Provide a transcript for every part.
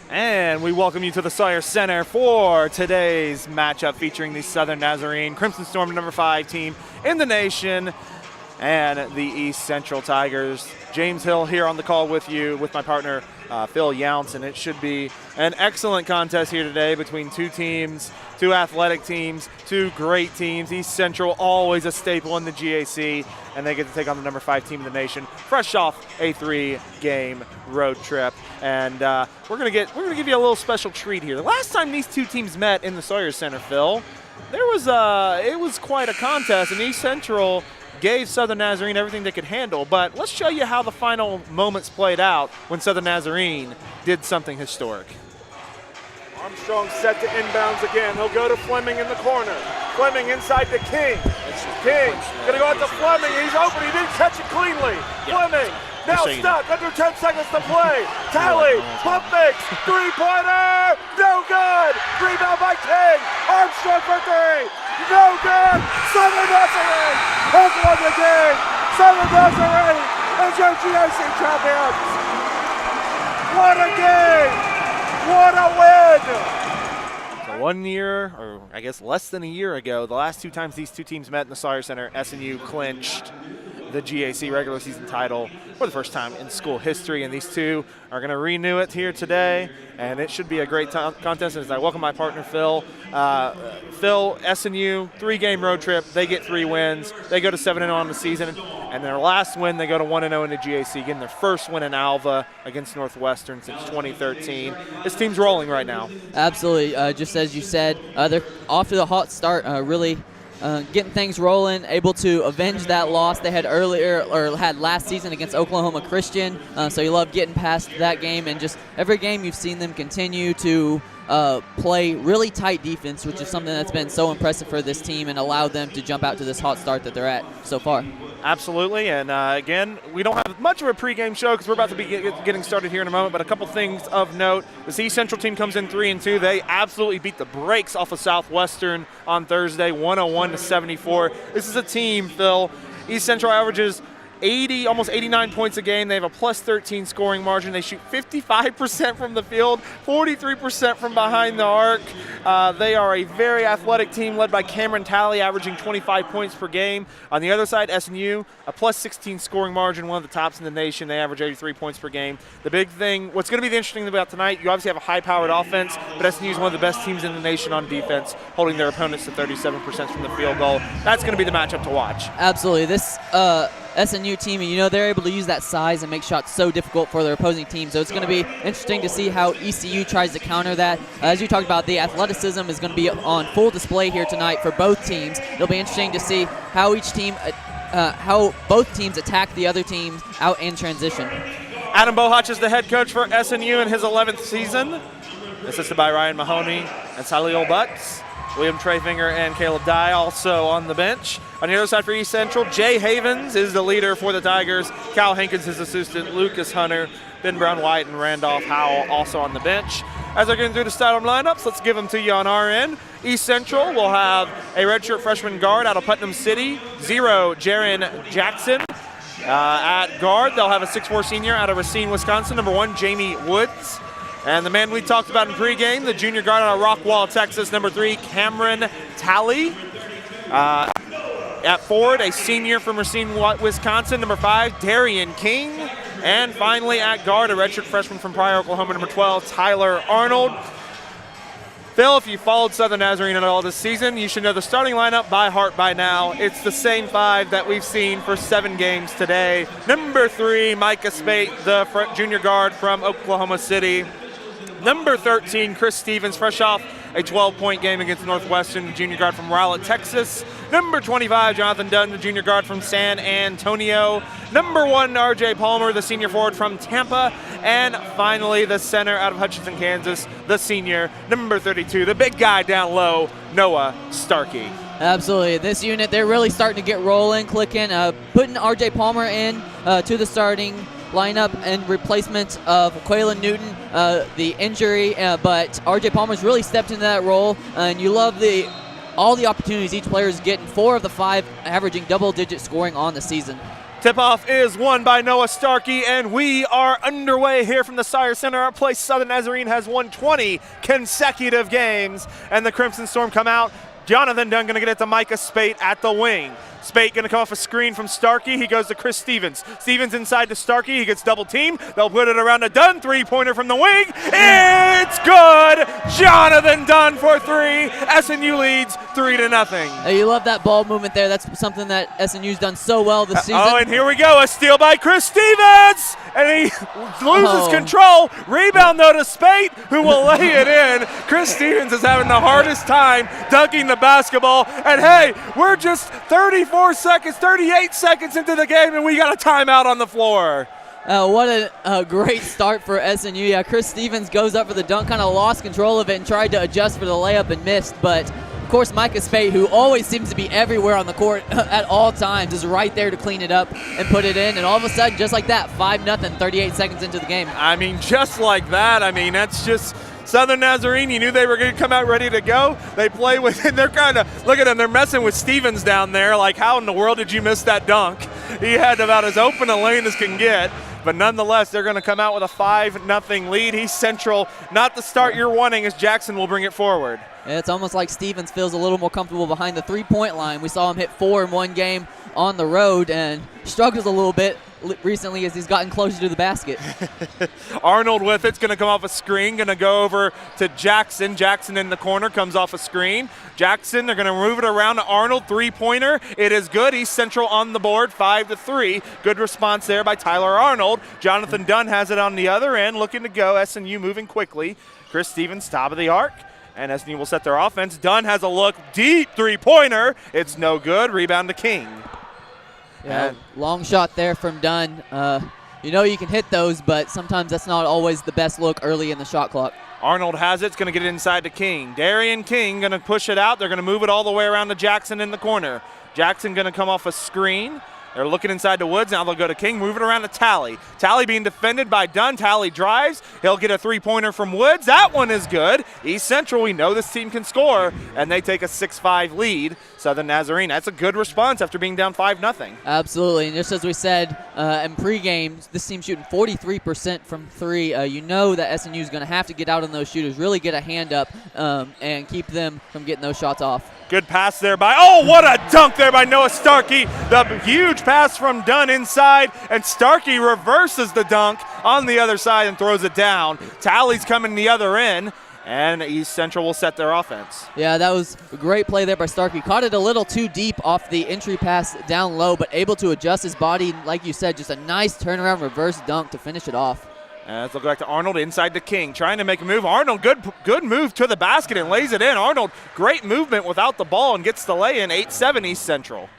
And we welcome you to the Sawyer Center for today's matchup featuring the Southern Nazarene Crimson Storm number 5 team in the nation and the East Central Tigers. James Hill here on the call with you with my partner Phil Younts, and it should be an excellent contest here today between two teams, two athletic teams, two great teams. East Central always a staple in the GAC, and they get to take on the number 5 team in the nation, fresh off a 3-game road trip. And we're gonna give you a little special treat here. The last time these two teams met in the Sawyer Center, Phil, it was quite a contest, and East Central gave Southern Nazarene everything they could handle. But let's show you how the final moments played out when Southern Nazarene did something historic. Armstrong set to inbounds again. He'll go to Fleming in the corner. Fleming inside to King. King gonna go out to Fleming. He's open. He didn't catch it cleanly. Fleming now stuck. Under 10 seconds to play. Tally. Pump fakes. Three-pointer. No good. Rebound by King. Armstrong for 3. No good. Southern Nazarene has won the game. Southern Nazarene is your GAC champions. What a game. What a win! So 1 year, or I guess less than a year ago, the last 2 times these two teams met in the Sawyer Center, SNU clinched the GAC regular season title for the first time in school history, and these two are going to renew it here today, and it should be a great contest. As I welcome my partner Phil. Phil, SNU, 3-game road trip. They get 3 wins. They go to 7-0 on the season, and their last win, they go to 1-0 in the GAC, getting their first win in Alva against Northwestern since 2013. This team's rolling right now. Absolutely. Just as you said, they're off to a hot start, really getting things rolling, able to avenge that loss they had earlier or had last season against Oklahoma Christian. So you love getting past that game, and just every game you've seen them continue to play really tight defense, which is something that's been so impressive for this team and allowed them to jump out to this hot start that they're at so far. Absolutely, and again, we don't have much of a pregame show because we're about to be getting started here in a moment, but a couple things of note. The East Central team comes in 3-2. They absolutely beat the brakes off of Southwestern on Thursday, 101-74. This is a team, Phil. East Central averages 80, almost 89 points a game. They have a plus 13 scoring margin. They shoot 55% from the field, 43% from behind the arc. They are a very athletic team led by Cameron Talley, averaging 25 points per game. On the other side, SNU, a plus 16 scoring margin, one of the tops in the nation. They average 83 points per game. The big thing, what's going to be the interesting thing about tonight, you obviously have a high-powered offense, but SNU is one of the best teams in the nation on defense, holding their opponents to 37% from the field goal. That's going to be the matchup to watch. Absolutely. This SNU team, and they're able to use that size and make shots so difficult for their opposing team. So it's going to be interesting to see how ECU tries to counter that. As you talked about, the athleticism is going to be on full display here tonight for both teams. It'll be interesting to see how how both teams attack the other teams out in transition. Adam Bohach is the head coach for SNU in his 11th season, assisted by Ryan Mahoney and Salil Butts. William Treyfinger and Caleb Dye also on the bench. On the other side for East Central, Jay Havens is the leader for the Tigers. Cal Hankins, his assistant, Lucas Hunter, Ben Brown-White, and Randolph Howell also on the bench. As they're getting through the starting lineups, let's give them to you on our end. East Central will have a redshirt freshman guard out of Putnam City, 0, Jaron Jackson. At guard, they'll have a 6'4 senior out of Racine, Wisconsin, number 1, Jamie Woods. And the man we talked about in pregame, the junior guard out of Rockwall, Texas, number 3, Cameron Talley. At forward, a senior from Racine, Wisconsin, number 5, Darian King. And finally at guard, a redshirt freshman from Pryor, Oklahoma, number 12, Tyler Arnold. Phil, if you followed Southern Nazarene at all this season, you should know the starting lineup by heart by now. It's the same 5 that we've seen for 7 games today. Number 3, Micah Spate, the junior guard from Oklahoma City. Number 13, Chris Stevens, fresh off a 12-point game against Northwestern, the junior guard from Rowlett, Texas. Number 25, Jonathan Dunn, the junior guard from San Antonio. Number 1, RJ Palmer, the senior forward from Tampa. And finally, the center out of Hutchinson, Kansas, the senior, number 32, the big guy down low, Noah Starkey. Absolutely. This unit, they're really starting to get rolling, clicking, putting RJ Palmer in to the starting lineup in replacement of Quaylen Newton, the injury, but RJ Palmer's really stepped into that role, and you love all the opportunities each player is getting. 4 of the 5 averaging double-digit scoring on the season. Tip-off is won by Noah Starkey, and we are underway here from the Sire Center. Our place, Southern Nazarene, has won 20 consecutive games, and the Crimson Storm come out. Jonathan Dunn going to get it to Micah Spate at the wing. Spate going to come off a screen from Starkey. He goes to Chris Stevens. Stevens inside to Starkey. He gets double teamed. They'll put it around to Dunn. Three-pointer from the wing. It's good. Jonathan Dunn for three. SNU leads 3-0. Hey, you love that ball movement there. That's something that SNU's done so well this season. Oh, and here we go. A steal by Chris Stevens. And he loses control. Rebound, though, to Spate, who will lay it in. Chris Stevens is having the hardest time dunking the basketball. And, hey, we're just 38 seconds into the game, and we got a timeout on the floor. What a great start for SNU. Yeah, Chris Stevens goes up for the dunk, kind of lost control of it and tried to adjust for the layup and missed. But, of course, Micah Spate, who always seems to be everywhere on the court at all times, is right there to clean it up and put it in. And all of a sudden, just like that, 5-0, 38 seconds into the game. I mean, just like that. I mean, that's just Southern Nazarene. You knew they were going to come out ready to go. They play with, and they're kind of, look at them, they're messing with Stevens down there. Like, how in the world did you miss that dunk? He had about as open a lane as can get. But nonetheless, they're going to come out with a 5-0 lead. He's Central. Not the start you're wanting, as Jackson will bring it forward. It's almost like Stevens feels a little more comfortable behind the three-point line. We saw him hit 4 in one game on the road and struggles a little bit recently as he's gotten closer to the basket. Arnold with it's going to come off a screen, going to go over to Jackson. Jackson in the corner, comes off a screen. Jackson, they're going to move it around to Arnold. Three-pointer, it is good. He's Central on the board, 5-3. Good response there by Tyler Arnold. Jonathan Dunn has it on the other end, looking to go. SNU moving quickly. Chris Stevens, top of the arc. And SNU will set their offense. Dunn has a look, deep three-pointer. It's no good. Rebound to King. Yeah, long shot there from Dunn. You know you can hit those, but sometimes that's not always the best look early in the shot clock. Arnold has it. It's going to get it inside to King. Darian King going to push it out. They're going to move it all the way around to Jackson in the corner. Jackson going to come off a screen. They're looking inside to Woods. Now they'll go to King. Move it around to Talley. Talley being defended by Dunn. Talley drives. He'll get a three-pointer from Woods. That one is good. East Central, we know this team can score, and they take a 6-5 lead. Southern Nazarene, that's a good response after being down 5-0. Absolutely, and just as we said in pregame, this team's shooting 43% from three. You know that SNU is going to have to get out on those shooters, really get a hand up and keep them from getting those shots off. Good pass there by, oh, what a dunk there by Noah Starkey. The huge pass from Dunn inside, and Starkey reverses the dunk on the other side and throws it down. Talley's coming the other end, and East Central will set their offense. Yeah, that was a great play there by Starkey. Caught it a little too deep off the entry pass down low, but able to adjust his body. Like you said, just a nice turnaround reverse dunk to finish it off. As they'll go back to Arnold inside to King, trying to make a move. Arnold, good move to the basket and lays it in. Arnold, great movement without the ball and gets the lay in. 8-7 East Central.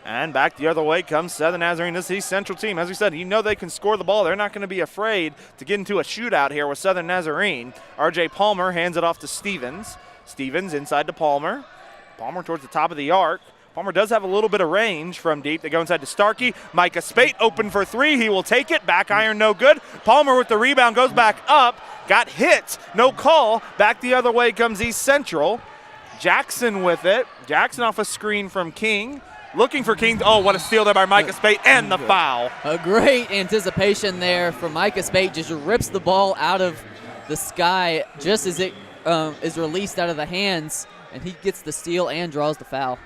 And back the other way comes Southern Nazarene. This East Central team, as we said, you know they can score the ball. They're not going to be afraid to get into a shootout here with Southern Nazarene. R.J. Palmer hands it off to Stevens. Stevens inside to Palmer. Palmer towards the top of the arc. Palmer does have a little bit of range from deep. They go inside to Starkey. Micah Spate open for three. He will take it. Back iron, no good. Palmer with the rebound goes back up. Got hit. No call. Back the other way comes East Central. Jackson with it. Jackson off a screen from King. Looking for King. Oh, what a steal there by Micah Spate, and the foul. A great anticipation there from Micah Spate. Just rips the ball out of the sky just as it is released out of the hands, and he gets the steal and draws the foul.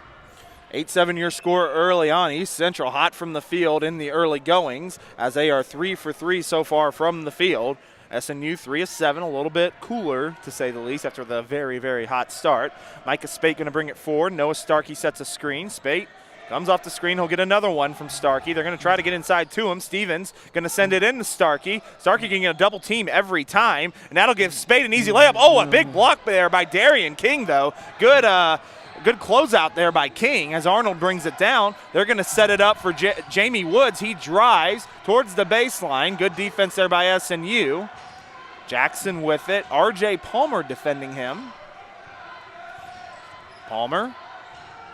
8-7 your score early on. East Central hot from the field in the early goings, as they are 3 for 3 so far from the field. SNU 3 of 7, a little bit cooler to say the least after the very, very hot start. Micah Spate going to bring it forward. Noah Starkey sets a screen. Spate comes off the screen. He'll get another one from Starkey. They're going to try to get inside to him. Stevens going to send it in to Starkey. Starkey can get a double team every time, and that'll give Spate an easy layup. Oh, a big block there by Darian King, though. Good closeout there by King as Arnold brings it down. They're going to set it up for Jamie Woods. He drives towards the baseline. Good defense there by SNU. Jackson with it. R.J. Palmer defending him. Palmer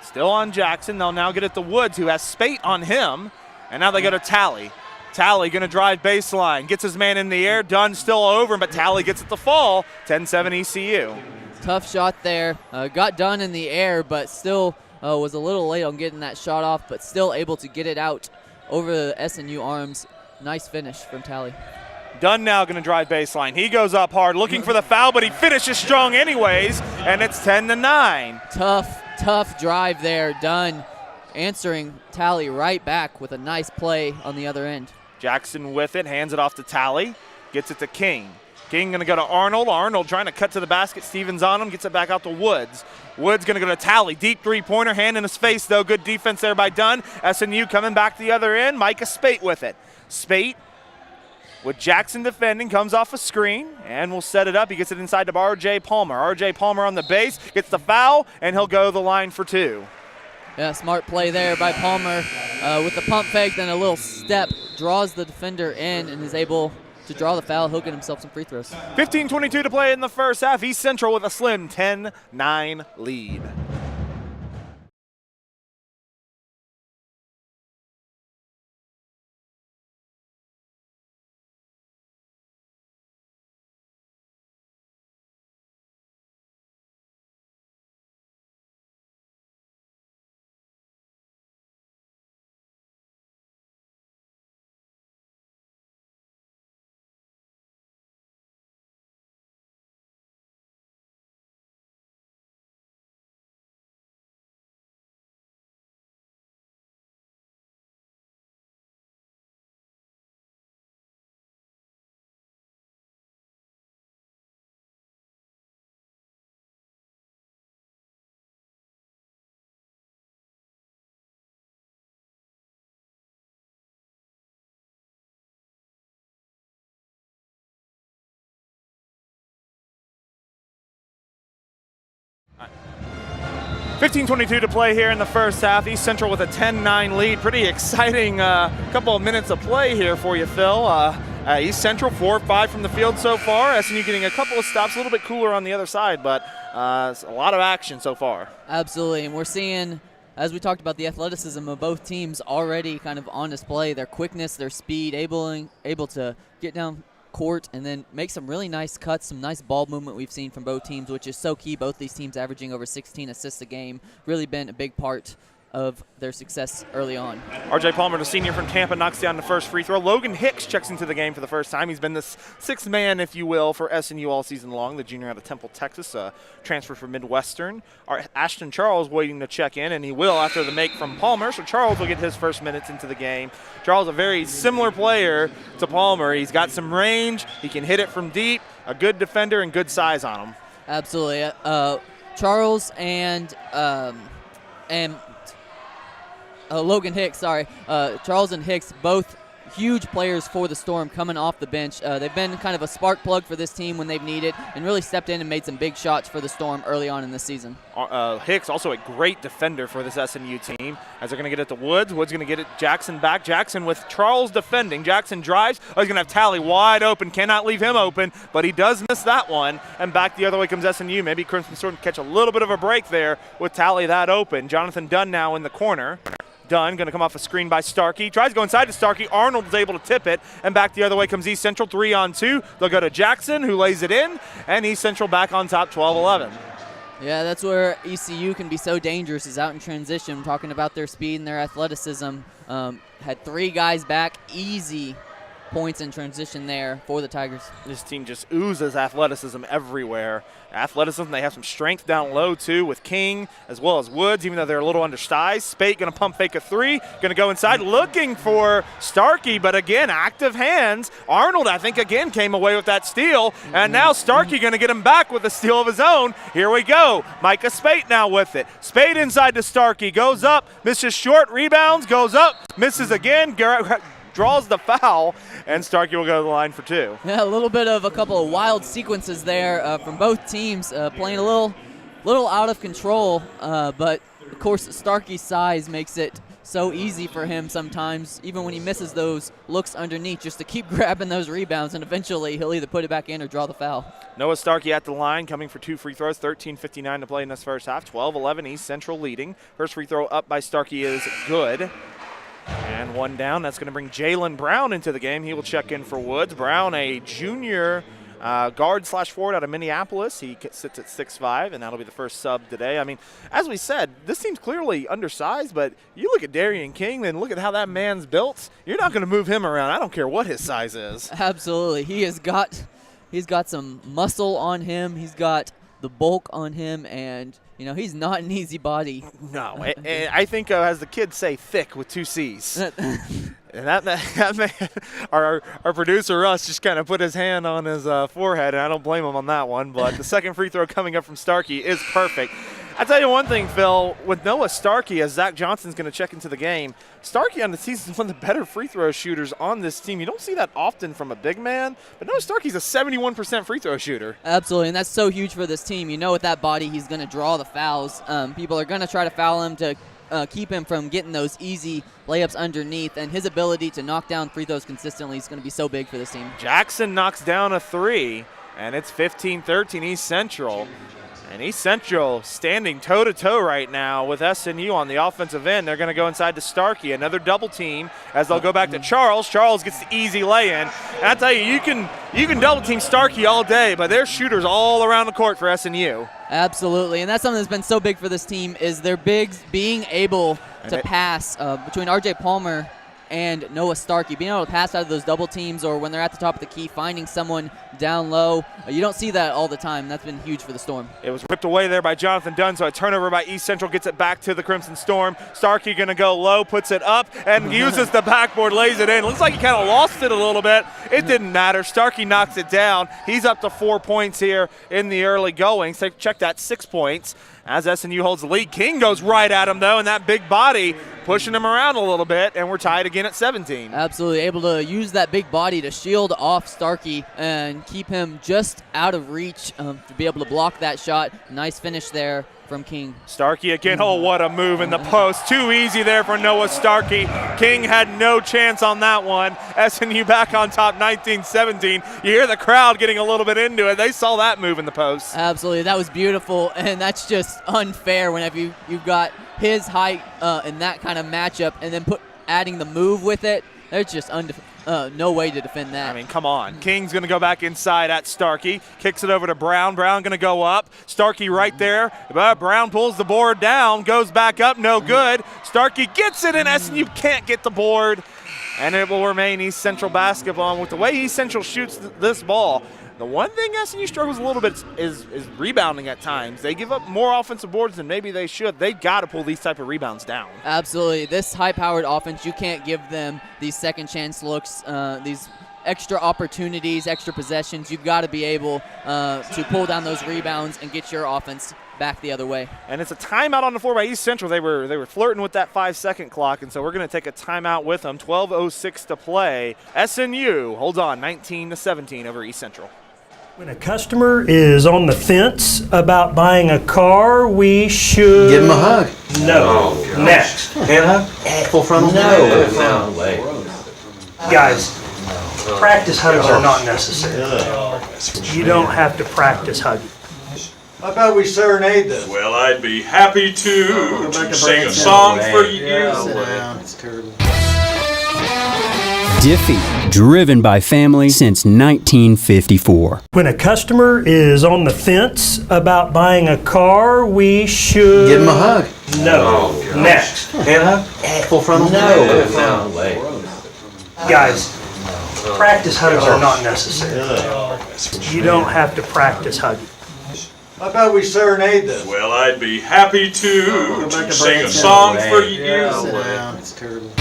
still on Jackson. They'll now get it to Woods, who has Spate on him. And now they go to Talley. Talley going to drive baseline. Gets his man in the air. Dunn still over, but Talley gets it to fall. 10-7 ECU. Tough shot there. Got done in the air, but still was a little late on getting that shot off, but still able to get it out over the SNU arms. Nice finish from Tally. Dunn now going to drive baseline. He goes up hard looking for the foul, but he finishes strong anyways, and it's 10-9. Tough drive there. Dunn answering Tally right back with a nice play on the other end. Jackson with it, hands it off to Tally, gets it to King. King going to go to Arnold. Arnold trying to cut to the basket. Stevens on him, gets it back out to Woods. Woods going to go to Tally. Deep three-pointer, hand in his face, though. Good defense there by Dunn. SNU coming back the other end. Micah Spate with it. Spate with Jackson defending, comes off a screen, and will set it up. He gets it inside to R.J. Palmer. R.J. Palmer on the base, gets the foul, and he'll go the line for 2. Yeah, smart play there by Palmer with the pump fake, then a little step, draws the defender in, and is able to draw the foul. He'll get himself some free throws. 15:22 to play in the first half. East Central with a slim 10-9 lead. All right. 15:22 to play here in the first half. East Central with a 10-9 lead. Pretty exciting couple of minutes of play here for you, Phil. East Central 4 of 5 from the field so far. SNU getting a couple of stops, a little bit cooler on the other side, but a lot of action so far. Absolutely, and we're seeing, as we talked about, the athleticism of both teams already kind of on display. Their quickness, their speed, able to get down court and then make some really nice cuts, some nice ball movement we've seen from both teams, which is so key. Both these teams averaging over 16 assists a game. Really been a big part of their success early on. R.J. Palmer, the senior from Tampa, knocks down the first free throw. Logan Hicks checks into the game for the first time. He's been the sixth man, if you will, for SNU all season long. The junior out of Temple, Texas, transferred from Midwestern. Ashton Charles waiting to check in, and he will after the make from Palmer. So Charles will get his first minutes into the game. Charles, a very similar player to Palmer. He's got some range. He can hit it from deep. A good defender and good size on him. Absolutely. Charles and Logan Hicks, Charles and Hicks, both huge players for the Storm coming off the bench. They've been kind of a spark plug for this team when they've needed and really stepped in and made some big shots for the Storm early on in this season. Hicks, also a great defender for this SNU team, as they're going to get it to Woods. Woods going to get it Jackson back. Jackson with Charles defending. Jackson drives. Oh, he's going to have Tally wide open. Cannot leave him open, but he does miss that one. And back the other way comes SNU. Maybe Crimson Sword can catch a little bit of a break there with Tally that open. Jonathan Dunn now in the corner. Dunn going to come off a screen by Starkey. Tries to go inside to Starkey. Arnold is able to tip it. And back the other way comes East Central. 3-on-2. They'll go to Jackson, who lays it in. And East Central back on top, 12-11. Yeah, that's where ECU can be so dangerous, is out in transition. Talking about their speed and their athleticism. Had 3 guys back. Easy points in transition there for the Tigers. This team just oozes athleticism everywhere. Athleticism, they have some strength down low too with King as well as Woods, even though they're a little undersized. Spate going to pump fake a 3, going to go inside looking for Starkey, but again, active hands. Arnold, I think, again came away with that steal, and now Starkey going to get him back with a steal of his own. Here we go. Micah Spate now with it. Spate inside to Starkey, goes up, misses short, rebounds, goes up, misses again, draws the foul, and Starkey will go to the line for 2. Yeah, a little bit of a couple of wild sequences there from both teams, playing a little out of control, but of course Starkey's size makes it so easy for him sometimes, even when he misses those looks underneath, just to keep grabbing those rebounds, and eventually he'll either put it back in or draw the foul. Noah Starkey at the line, coming for 2 free throws, 13:59 to play in this first half, 12-11, East Central leading. First free throw up by Starkey is good. And one down. That's going to bring Jalen Brown into the game. He will check in for Woods. Brown, a junior guard/forward out of Minneapolis. He sits at 6'5", and that'll be the first sub today. I mean, as we said, this team's clearly undersized, but you look at Darian King and look at how that man's built. You're not going to move him around. I don't care what his size is. Absolutely. He's got some muscle on him. He's got the bulk on him, and he's not an easy body. No, I think as the kids say, thick with 2 C's. And that man, our producer Russ just kind of put his hand on his forehead, and I don't blame him on that one. But the second free throw coming up from Starkey is perfect. I tell you one thing, Phil, with Noah Starkey, as Zach Johnson's going to check into the game, Starkey on the season is one of the better free throw shooters on this team. You don't see that often from a big man, but Noah Starkey's a 71% free throw shooter. Absolutely, and that's so huge for this team. With that body, he's going to draw the fouls. People are going to try to foul him to keep him from getting those easy layups underneath, and his ability to knock down free throws consistently is going to be so big for this team. Jackson knocks down a 3, and it's 15-13 East Central. And East Central standing toe-to-toe right now with SNU on the offensive end. They're going to go inside to Starkey. Another double team as they'll go back to Charles. Charles gets the easy lay-in. And I tell you, you can double team Starkey all day, but there's shooters all around the court for SNU. Absolutely, and that's something that's been so big for this team is their bigs being able to pass between R.J. Palmer and Noah Starkey, being able to pass out of those double teams, or when they're at the top of the key, finding someone down low. You don't see that all the time. That's been huge for the Storm. It was ripped away there by Jonathan Dunn, so a turnover by East Central gets it back to the Crimson Storm. Starkey going to go low, puts it up, and uses the backboard, lays it in. Looks like he kind of lost it a little bit. It didn't matter. Starkey knocks it down. He's up to 4 points here in the early going. So check that, 6 points. As SNU holds the lead, King goes right at him, though, and that big body pushing him around a little bit, and we're tied again at 17. Absolutely, able to use that big body to shield off Starkey and keep him just out of reach to be able to block that shot. Nice finish there from King. Starkey again. Oh, what a move in the post. Too easy there for Noah Starkey. King had no chance on that one. SNU back on top 19-17. You hear the crowd getting a little bit into it. They saw that move in the post. Absolutely. That was beautiful, and that's just unfair whenever you've got his height in that kind of matchup and then adding the move with it. There's just no way to defend that. I mean, come on. King's going to go back inside at Starkey. Kicks it over to Brown. Brown going to go up. Starkey right there. But Brown pulls the board down. Goes back up. No good. Starkey gets it, and SNU can't get the board. And it will remain East Central basketball. And with the way East Central shoots this ball, the one thing SNU struggles a little bit is rebounding at times. They give up more offensive boards than maybe they should. They've got to pull these type of rebounds down. Absolutely. This high-powered offense, you can't give them these second-chance looks, these extra opportunities, extra possessions. You've got to be able to pull down those rebounds and get your offense back the other way. And it's a timeout on the floor by East Central. They were flirting with that 5-second clock, and so we're going to take a timeout with them. 12:06 to play. SNU holds on 19-17 over East Central. When a customer is on the fence about buying a car, we should give him a hug. No. Oh, next. Hand hug? Full frontal? No way. Guys, practice hugs are not necessary. You don't have to practice hugging. How about we serenade them? Well, I'd be happy to sing a song for you. It's terrible. Diffie, driven by family since 1954. When a customer is on the fence about buying a car, we should give him a hug. No. Next. Hand hug? Full frontal? No way. Guys, practice hugs are not necessary. You don't have to practice hugging. How about we serenade them? Well, I'd be happy to sing a song for you. It's terrible.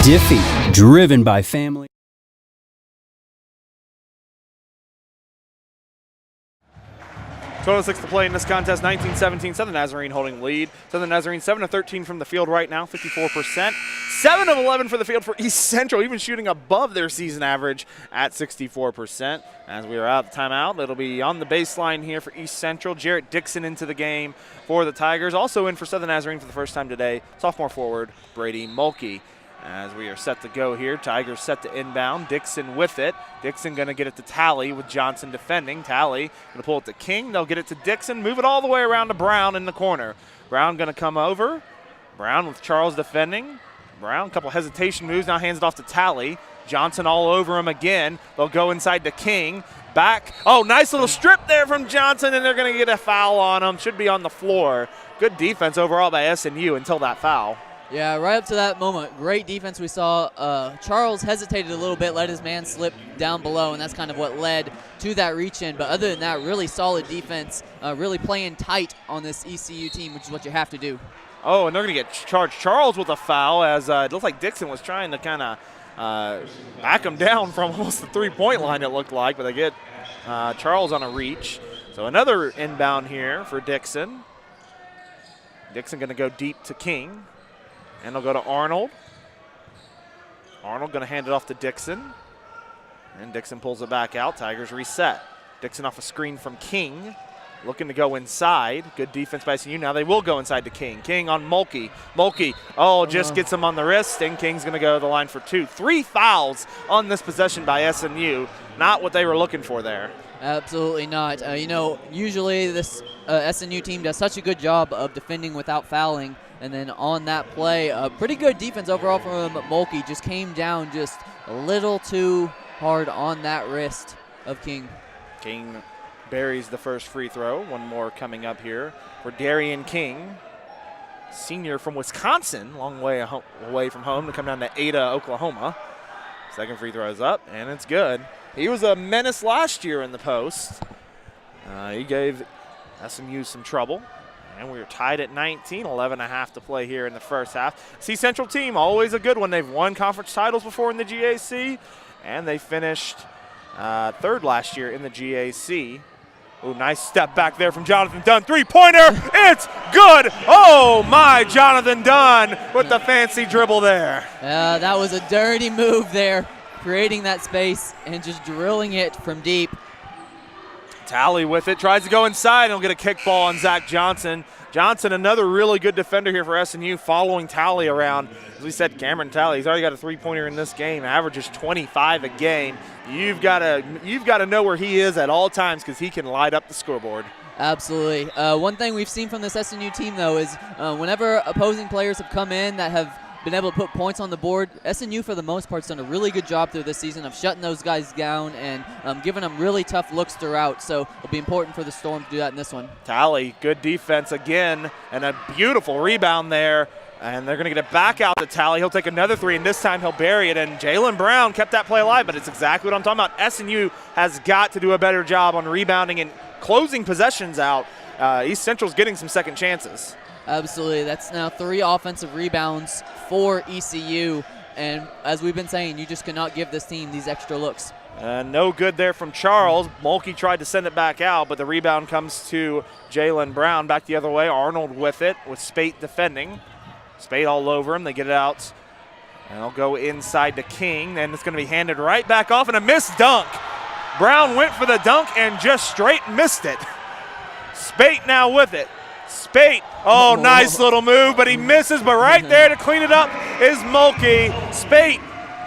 Diffie, driven by family. .06 to play in this contest, 19-17, Southern Nazarene holding lead. Southern Nazarene 7 of 13 from the field right now, 54%. 7 of 11 for the field for East Central, even shooting above their season average at 64%. As we are out of timeout, it'll be on the baseline here for East Central. Jarrett Dixon into the game for the Tigers. Also in for Southern Nazarene for the first time today, sophomore forward Brady Mulkey. As we are set to go here, Tigers set to inbound. Dixon with it. Dixon going to get it to Talley with Johnson defending. Talley going to pull it to King. They'll get it to Dixon. Move it all the way around to Brown in the corner. Brown going to come over. Brown with Charles defending. Brown, a couple hesitation moves. Now hands it off to Talley. Johnson all over him again. They'll go inside to King. Back. Oh, nice little strip there from Johnson, and they're going to get a foul on him. Should be on the floor. Good defense overall by SNU until that foul. Yeah, right up to that moment, great defense we saw. Charles hesitated a little bit, let his man slip down below, and that's kind of what led to that reach-in. But other than that, really solid defense, really playing tight on this ECU team, which is what you have to do. Oh, and they're going to get charged Charles with a foul as it looks like Dixon was trying to kind of back him down from almost the three-point line, it looked like, but they get Charles on a reach. So another inbound here for Dixon. Dixon going to go deep to King. And they'll go to Arnold. Arnold going to hand it off to Dixon. And Dixon pulls it back out. Tigers reset. Dixon off a screen from King. Looking to go inside. Good defense by SNU. Now they will go inside to King. King on Mulkey. Mulkey, just gets him on the wrist, and King's going to go to the line for 2. 3 fouls on this possession by SNU. Not what they were looking for there. Absolutely not. Usually this SNU team does such a good job of defending without fouling. And then on that play, pretty good defense overall from Mulkey. Just came down just a little too hard on that wrist of King. King buries the first free throw. One more coming up here for Darian King, senior from Wisconsin, long way away from home to come down to Ada, Oklahoma. Second free throw is up, and it's good. He was a menace last year in the post. He gave SMU some trouble. And we are tied at 19, 11.5 to play here in the first half. C Central team, always a good one. They've won conference titles before in the GAC, and they finished third last year in the GAC. Oh, nice step back there from Jonathan Dunn. Three-pointer, it's good. Oh, my, Jonathan Dunn with the fancy dribble there. That was a dirty move there, creating that space and just drilling it from deep. Talley with it, tries to go inside, and he'll get a kick ball on Zach Johnson. Johnson, another really good defender here for SNU, following Talley around. As we said, Cameron Talley, he's already got a three-pointer in this game, averages 25 a game. You've got to know where he is at all times because he can light up the scoreboard. Absolutely. One thing we've seen from this SNU team, though, is whenever opposing players have come in that have been able to put points on the board, SNU for the most part has done a really good job through this season of shutting those guys down and giving them really tough looks throughout. So it'll be important for the Storm to do that in this one. Talley, good defense again, and a beautiful rebound there. And they're going to get it back out to Talley. He'll take another three, and this time he'll bury it. And Jalen Brown kept that play alive, but it's exactly what I'm talking about. SNU has got to do a better job on rebounding and closing possessions out. East Central's getting some second chances. Absolutely. That's now 3 offensive rebounds for ECU. And as we've been saying, you just cannot give this team these extra looks. No good there from Charles. Mulkey tried to send it back out, but the rebound comes to Jalen Brown. Back the other way. Arnold with it, with Spate defending. Spate all over him. They get it out. And they'll go inside to King. And it's going to be handed right back off, and a missed dunk. Brown went for the dunk and just straight missed it. Spate now with it. Spate, nice little move, but he misses. But right there to clean it up is Mulkey. Spate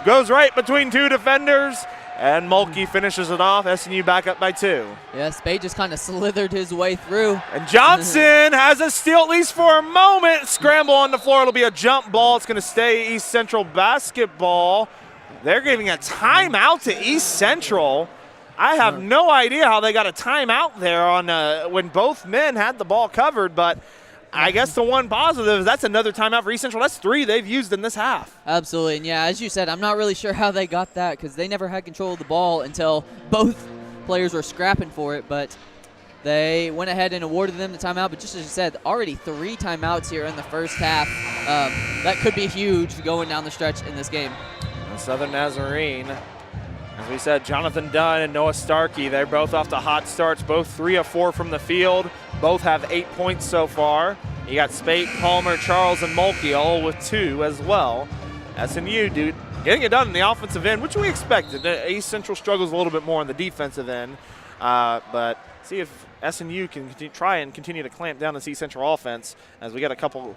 goes right between 2 defenders, and Mulkey finishes it off. SNU back up by 2. Yeah, Spate just kind of slithered his way through. And Johnson has a steal, at least for a moment. Scramble on the floor. It'll be a jump ball. It's going to stay East Central basketball. They're giving a timeout to East Central. I have no idea how they got a timeout there on when both men had the ball covered, but I guess the one positive is that's another timeout for East Central. That's 3 they've used in this half. Absolutely, and yeah, as you said, I'm not really sure how they got that because they never had control of the ball until both players were scrapping for it, but they went ahead and awarded them the timeout. But just as you said, already 3 timeouts here in the first half. That could be huge going down the stretch in this game. And Southern Nazarene, as we said, Jonathan Dunn and Noah Starkey, they're both off to hot starts, both 3 of 4 from the field. Both have 8 points so far. You got Spate, Palmer, Charles, and Mulkey all with 2 as well. SNU, getting it done in the offensive end, which we expected. East Central struggles a little bit more on the defensive end, but see if SNU can try and continue to clamp down the East Central offense as we got a couple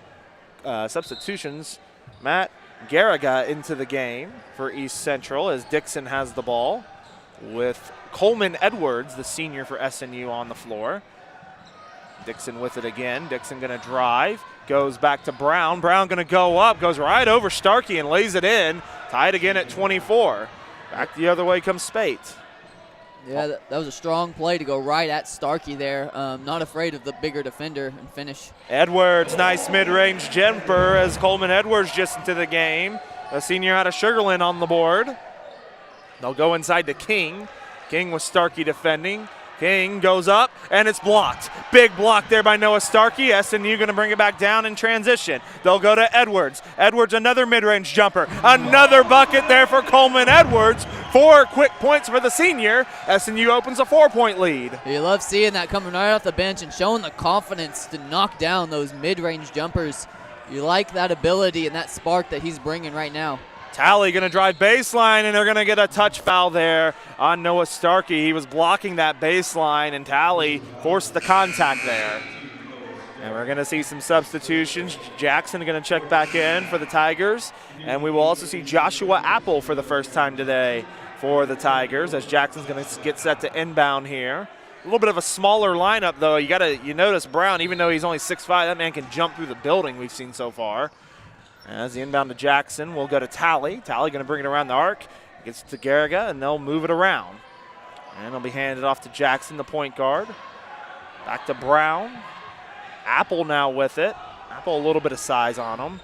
substitutions. Matt Garriga into the game for East Central as Dixon has the ball with Coleman Edwards, the senior for SNU, on the floor. Dixon with it again. Dixon going to drive. Goes back to Brown. Brown going to go up. Goes right over Starkey and lays it in. Tied again at 24. Back the other way comes Spate. Yeah, that was a strong play to go right at Starkey there. Not afraid of the bigger defender and finish. Edwards, nice mid-range jumper as Coleman Edwards just into the game. The senior out of Sugar Land on the board. They'll go inside to King. King with Starkey defending. King goes up, and it's blocked. Big block there by Noah Starkey. SNU going to bring it back down in transition. They'll go to Edwards. Edwards, another mid-range jumper. Another bucket there for Coleman Edwards. 4 quick points for the senior. SNU opens a 4-point lead. You love seeing that coming right off the bench and showing the confidence to knock down those mid-range jumpers. You like that ability and that spark that he's bringing right now. Talley going to drive baseline, and they're going to get a touch foul there on Noah Starkey. He was blocking that baseline, and Talley forced the contact there. And we're going to see some substitutions. Jackson going to check back in for the Tigers, and we will also see Joshua Apple for the first time today for the Tigers as Jackson's going to get set to inbound here. A little bit of a smaller lineup, though. You notice Brown, even though he's only 6'5", that man can jump through the building we've seen so far. As the inbound to Jackson, we'll go to Talley. Talley going to bring it around the arc. Gets to Garriga, and they'll move it around. And it'll be handed off to Jackson, the point guard. Back to Brown. Apple now with it. Apple a little bit of size on him.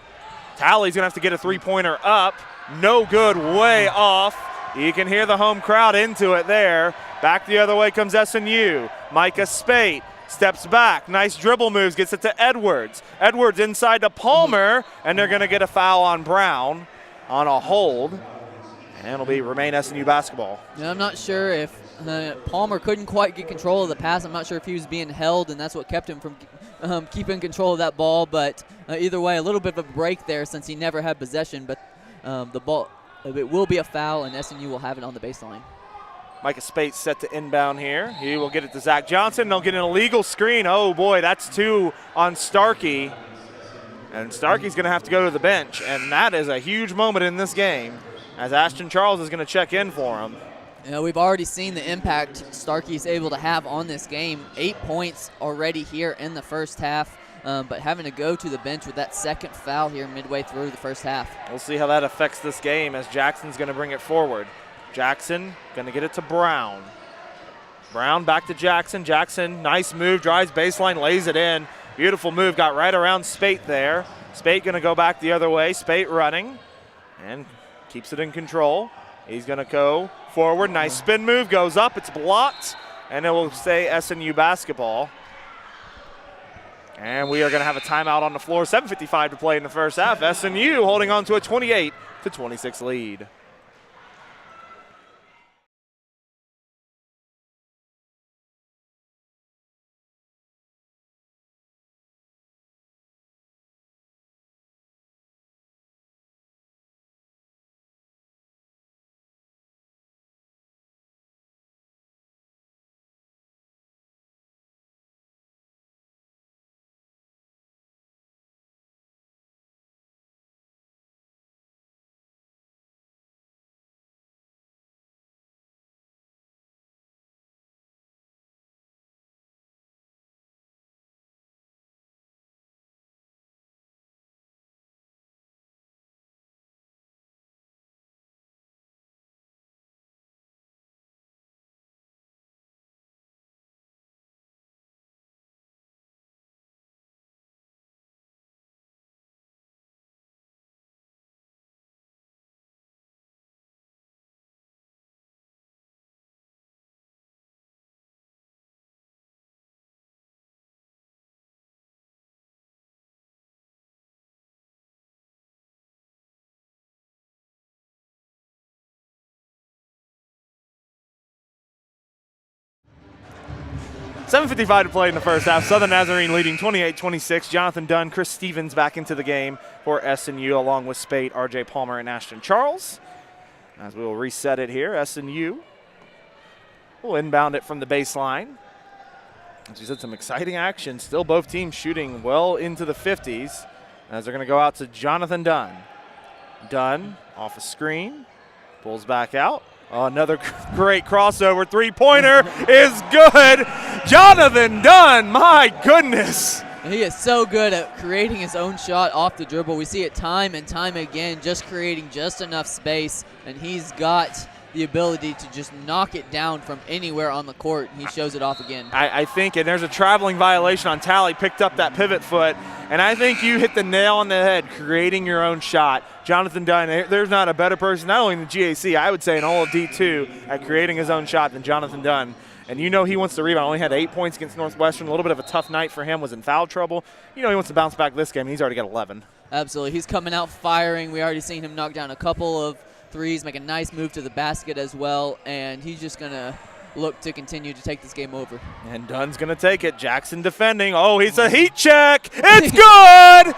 Talley's going to have to get a three-pointer up. No good, way off. You can hear the home crowd into it there. Back the other way comes SNU. Micah Spate. Steps back, nice dribble moves, gets it to Edwards. Edwards inside to Palmer, and they're going to get a foul on Brown on a hold. And it'll remain SNU basketball. Yeah, I'm not sure if Palmer couldn't quite get control of the pass. I'm not sure if he was being held, and that's what kept him from keeping control of that ball. But either way, a little bit of a break there since he never had possession. But the ball, it will be a foul, and SNU will have it on the baseline. Micah Spate set to inbound here. He will get it to Zach Johnson. They'll get an illegal screen. Oh, boy, that's 2 on Starkey. And Starkey's going to have to go to the bench, and that is a huge moment in this game as Ashton Charles is going to check in for him. You know, we've already seen the impact Starkey's able to have on this game. 8 points already here in the first half, but having to go to the bench with that second foul here midway through the first half. We'll see how that affects this game as Jackson's going to bring it forward. Jackson going to get it to Brown. Brown back to Jackson. Jackson, nice move, drives baseline, lays it in. Beautiful move, got right around Spate there. Spate going to go back the other way. Spate running and keeps it in control. He's going to go forward. Nice spin move, goes up, it's blocked, and it will stay SNU basketball. And we are going to have a timeout on the floor. 7:55 to play in the first half. SNU holding on to a 28-26 lead. $7:55 to play in the first half. Southern Nazarene leading 28-26. Jonathan Dunn, Chris Stevens back into the game for SNU along with Spate, RJ Palmer, and Ashton Charles. As we will reset it here, SNU will inbound it from the baseline. As we said, some exciting action. Still both teams shooting well into the 50s as they're going to go out to Jonathan Dunn. Dunn off a screen, pulls back out. Oh, another great crossover. Three-pointer is good. Jonathan Dunn, my goodness. He is so good at creating his own shot off the dribble. We see it time and time again, just creating just enough space, and he's got the ability to just knock it down from anywhere on the court. He shows it off again. I think, and there's a traveling violation on Talley, picked up that pivot foot, and I think you hit the nail on the head, creating your own shot. Jonathan Dunn, there's not a better person, not only in the GAC, I would say in all of D2, at creating his own shot than Jonathan Dunn. And you know he wants to rebound. Only had 8 points against Northwestern. A little bit of a tough night for him. Was in foul trouble. You know he wants to bounce back this game. He's already got 11. Absolutely. He's coming out firing. We already seen him knock down a couple of threes, make a nice move to the basket as well. And he's just going to look to continue to take this game over. And Dunn's going to take it. Jackson defending. Oh, he's a heat check. It's good.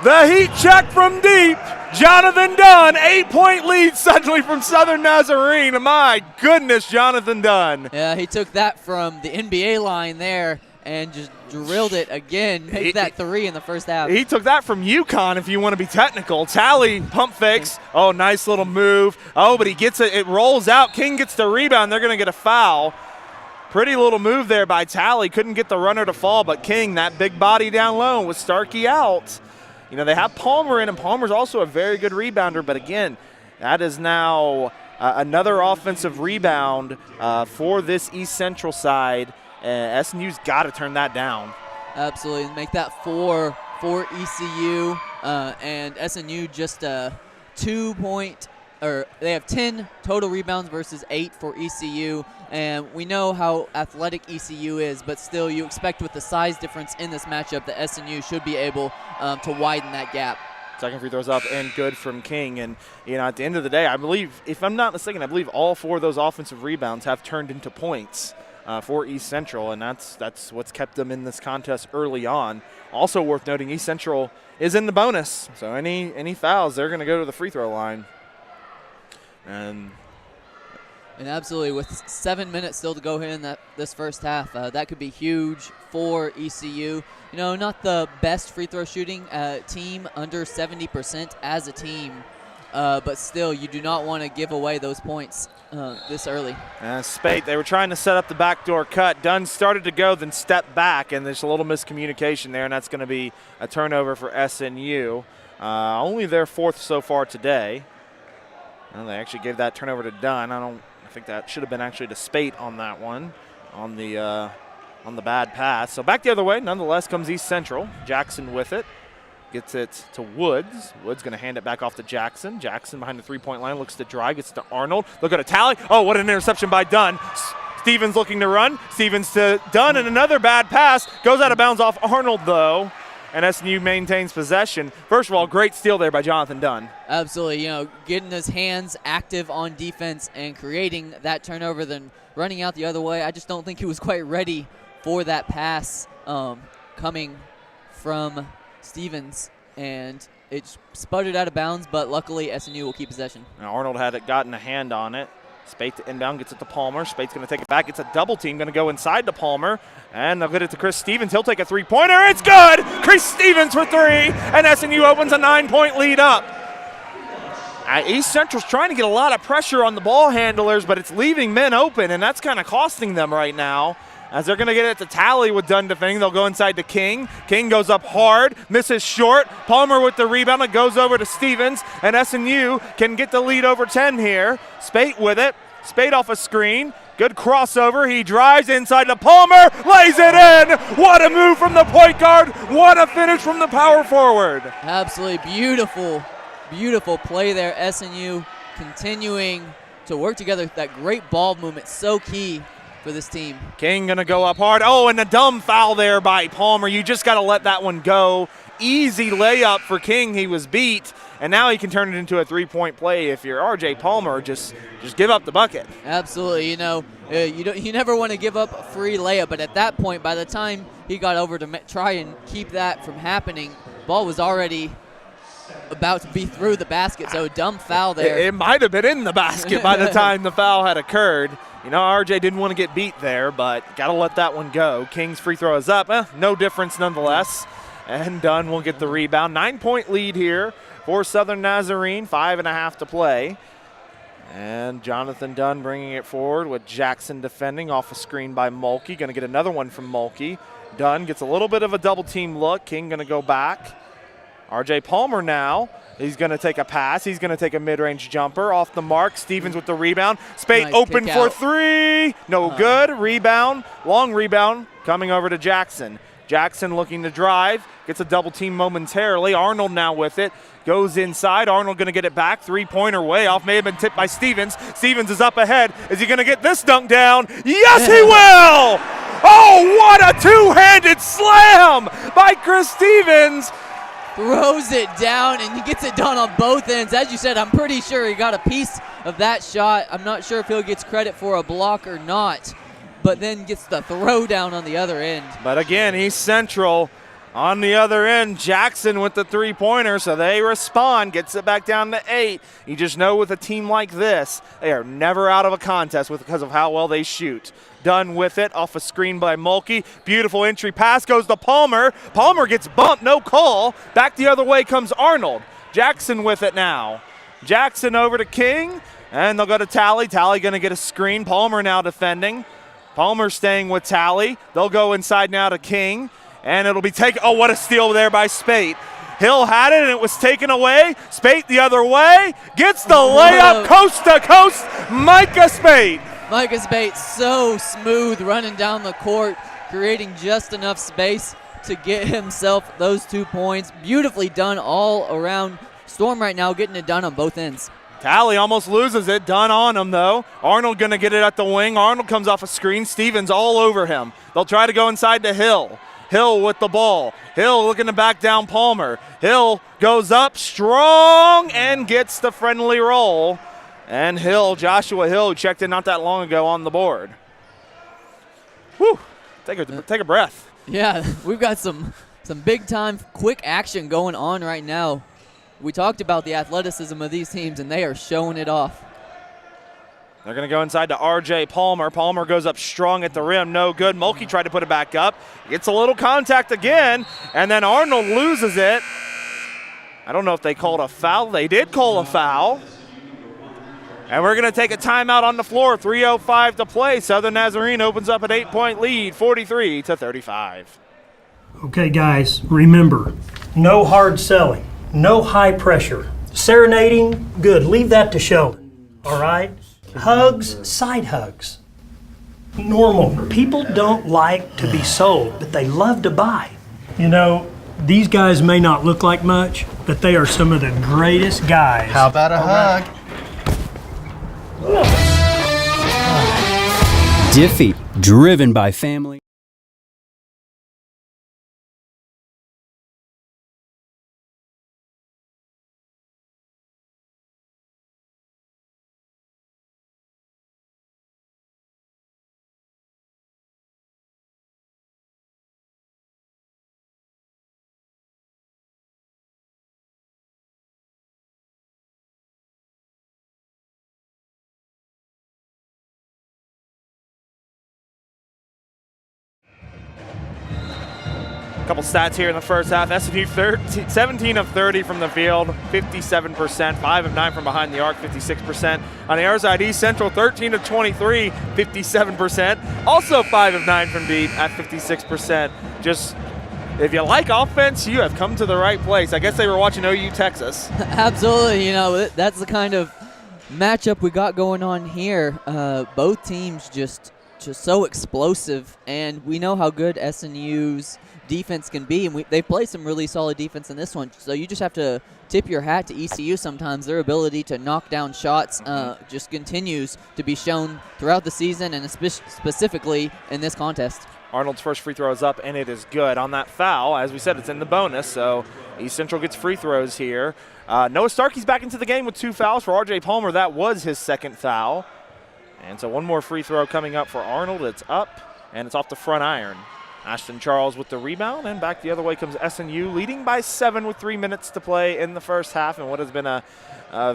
The heat check from deep. Jonathan Dunn, 8-point lead suddenly from Southern Nazarene. My goodness, Jonathan Dunn. Yeah, he took that from the NBA line there and just drilled it again. Made that three in the first half. He took that from UConn, if you want to be technical. Talley pump fakes. Oh, nice little move. Oh, but he gets it. It rolls out. King gets the rebound. They're going to get a foul. Pretty little move there by Talley. Couldn't get the runner to fall, but King, that big body down low, with Starkey out. You know, they have Palmer in, and Palmer's also a very good rebounder, but again, that is now another offensive rebound for this East Central side. SNU's got to turn that down. Absolutely. Make that 4 for ECU, and SNU just a 2-point, or they have 10 total rebounds versus 8 for ECU. And we know how athletic ECU is, but still you expect with the size difference in this matchup that SNU should be able to widen that gap. Second free throws up and good from King. And, you know, at the end of the day, I believe, if I'm not mistaken, I believe all 4 of those offensive rebounds have turned into points for East Central, and that's what's kept them in this contest early on. Also worth noting, East Central is in the bonus, so any fouls, they're going to go to the free throw line. And absolutely, with 7 minutes still to go here in this first half, that could be huge for ECU. You know, not the best free throw shooting team, under 70% as a team, but still, you do not want to give away those points this early. Spate, they were trying to set up the backdoor cut. Dunn started to go, then stepped back, and there's a little miscommunication there, and that's going to be a turnover for SNU. Only their 4th so far today. Well, they actually gave that turnover to Dunn. I think that should have been actually to Spate on that one, on the bad pass. So back the other way, nonetheless, comes East Central. Jackson with it. Gets it to Woods. Woods going to hand it back off to Jackson. Jackson behind the three-point line, looks to drive, gets to Arnold. Look at a Talley. Oh, what an interception by Dunn. Stevens looking to run. Stevens to Dunn, and another bad pass. Goes out of bounds off Arnold, though. And SNU maintains possession. First of all, great steal there by Jonathan Dunn. Absolutely, you know, getting his hands active on defense and creating that turnover, then running out the other way. I just don't think he was quite ready for that pass coming from Stevens, and it sputtered out of bounds, but luckily SNU will keep possession. Now Arnold had gotten a hand on it. Spate to inbound, gets it to Palmer. Spate's going to take it back. It's a double team, going to go inside to Palmer. And they'll get it to Chris Stevens. He'll take a three-pointer. It's good! Chris Stevens for 3, and SNU opens a 9-point lead up. East Central's trying to get a lot of pressure on the ball handlers, but it's leaving men open, and that's kind of costing them right now. As they're going to get it to Talley with Dunn defending, they'll go inside to King. King goes up hard, misses short. Palmer with the rebound. It goes over to Stevens, and SNU can get the lead over 10 here. Spate with it. Spate off a screen. Good crossover. He drives inside to Palmer, lays it in. What a move from the point guard. What a finish from the power forward. Absolutely beautiful, beautiful play there. SNU continuing to work together. That great ball movement, so key for this team. King gonna go up hard. Oh, and a dumb foul there by Palmer. You just gotta let that one go. Easy layup for King. He was beat, and now he can turn it into a three-point play. If you're RJ Palmer, just give up the bucket. Absolutely. You know, you never want to give up a free layup, but at that point, by the time he got over to try and keep that from happening, ball was already about to be through the basket, so dumb foul there. It might have been in the basket by the time the foul had occurred. You know, RJ didn't want to get beat there, but got to let that one go. King's free throw is up. No difference nonetheless. And Dunn will get the rebound. 9-point lead here for Southern Nazarene. 5.5 to play. And Jonathan Dunn bringing it forward with Jackson defending off a screen by Mulkey. Going to get another one from Mulkey. Dunn gets a little bit of a double team look. King going to go back. RJ Palmer now. He's going to take a pass. He's going to take a mid-range jumper off the mark. Stevens with the rebound. Spate Nice open kick for out. three. No good. Rebound. Long rebound coming over to Jackson. Jackson looking to drive. Gets a double team momentarily. Arnold now with it. Goes inside. Arnold going to get it back. Three-pointer way off. May have been tipped by Stevens. Stevens is up ahead. Is he going to get this dunk down? Yes, he will! Oh, what a two-handed slam by Chris Stevens. Throws it down, and he gets it done on both ends. As you said, I'm pretty sure he got a piece of that shot. I'm not sure if he gets credit for a block or not, but then gets the throw down on the other end. But again, he's central. On the other end, Jackson with the three-pointer, so they respond, gets it back down to 8. You just know with a team like this, they are never out of a contest because of how well they shoot. Dunn with it, off a screen by Mulkey. Beautiful entry pass goes to Palmer. Palmer gets bumped, no call. Back the other way comes Arnold. Jackson with it now. Jackson over to King, and they'll go to Talley. Talley going to get a screen. Palmer now defending. Palmer staying with Talley. They'll go inside now to King. And it'll be taken. Oh, what a steal there by Spate. Hill had it, and it was taken away. Spate the other way. Gets the layup coast to coast. Micah Spate. Micah Spate so smooth running down the court, creating just enough space to get himself those 2 points. Beautifully done all around. Storm right now getting it done on both ends. Talley almost loses it. Done on him, though. Arnold going to get it at the wing. Arnold comes off a screen. Stevens all over him. They'll try to go inside to Hill. Hill with the ball. Hill looking to back down Palmer. Hill goes up strong and gets the friendly roll. And Hill, Joshua Hill, who checked in not that long ago on the board. Whew. Take a breath. Yeah, we've got some big-time quick action going on right now. We talked about the athleticism of these teams, and they are showing it off. They're going to go inside to RJ Palmer. Palmer goes up strong at the rim. No good. Mulkey tried to put it back up. Gets a little contact again, and then Arnold loses it. I don't know if they called a foul. They did call a foul. And we're going to take a timeout on the floor. 3:05 to play. Southern Nazarene opens up an 8-point lead, 43-35. Okay, guys, remember, no hard selling, no high pressure. Serenading, good. Leave that to Sheldon, all right? Hugs, side hugs. Normal. People don't like to be sold, but they love to buy. You know, these guys may not look like much, but they are some of the greatest guys. How about a hug? Diffie, driven by family. Couple stats here in the first half. SNU 17 of 30 from the field, 57%, 5 of 9 from behind the arc, 56%. On the other side, East Central 13 of 23, 57%. Also 5 of 9 from deep at 56%. Just, if you like offense, you have come to the right place. I guess they were watching OU Texas. Absolutely, you know, that's the kind of matchup we got going on here. Both teams just so explosive, and we know how good SNU's defense can be, and they play some really solid defense in this one. So you just have to tip your hat to ECU sometimes. Their ability to knock down shots just continues to be shown throughout the season, and specifically in this contest. Arnold's first free throw is up, and it is good. On that foul, as we said, it's in the bonus, so East Central gets free throws here. Noah Starkey's back into the game with 2 fouls for RJ Palmer. That was his second foul. And so one more free throw coming up for Arnold. It's up, and it's off the front iron. Ashton Charles with the rebound, and back the other way comes SNU, leading by 7 with 3 minutes to play in the first half, and what has been a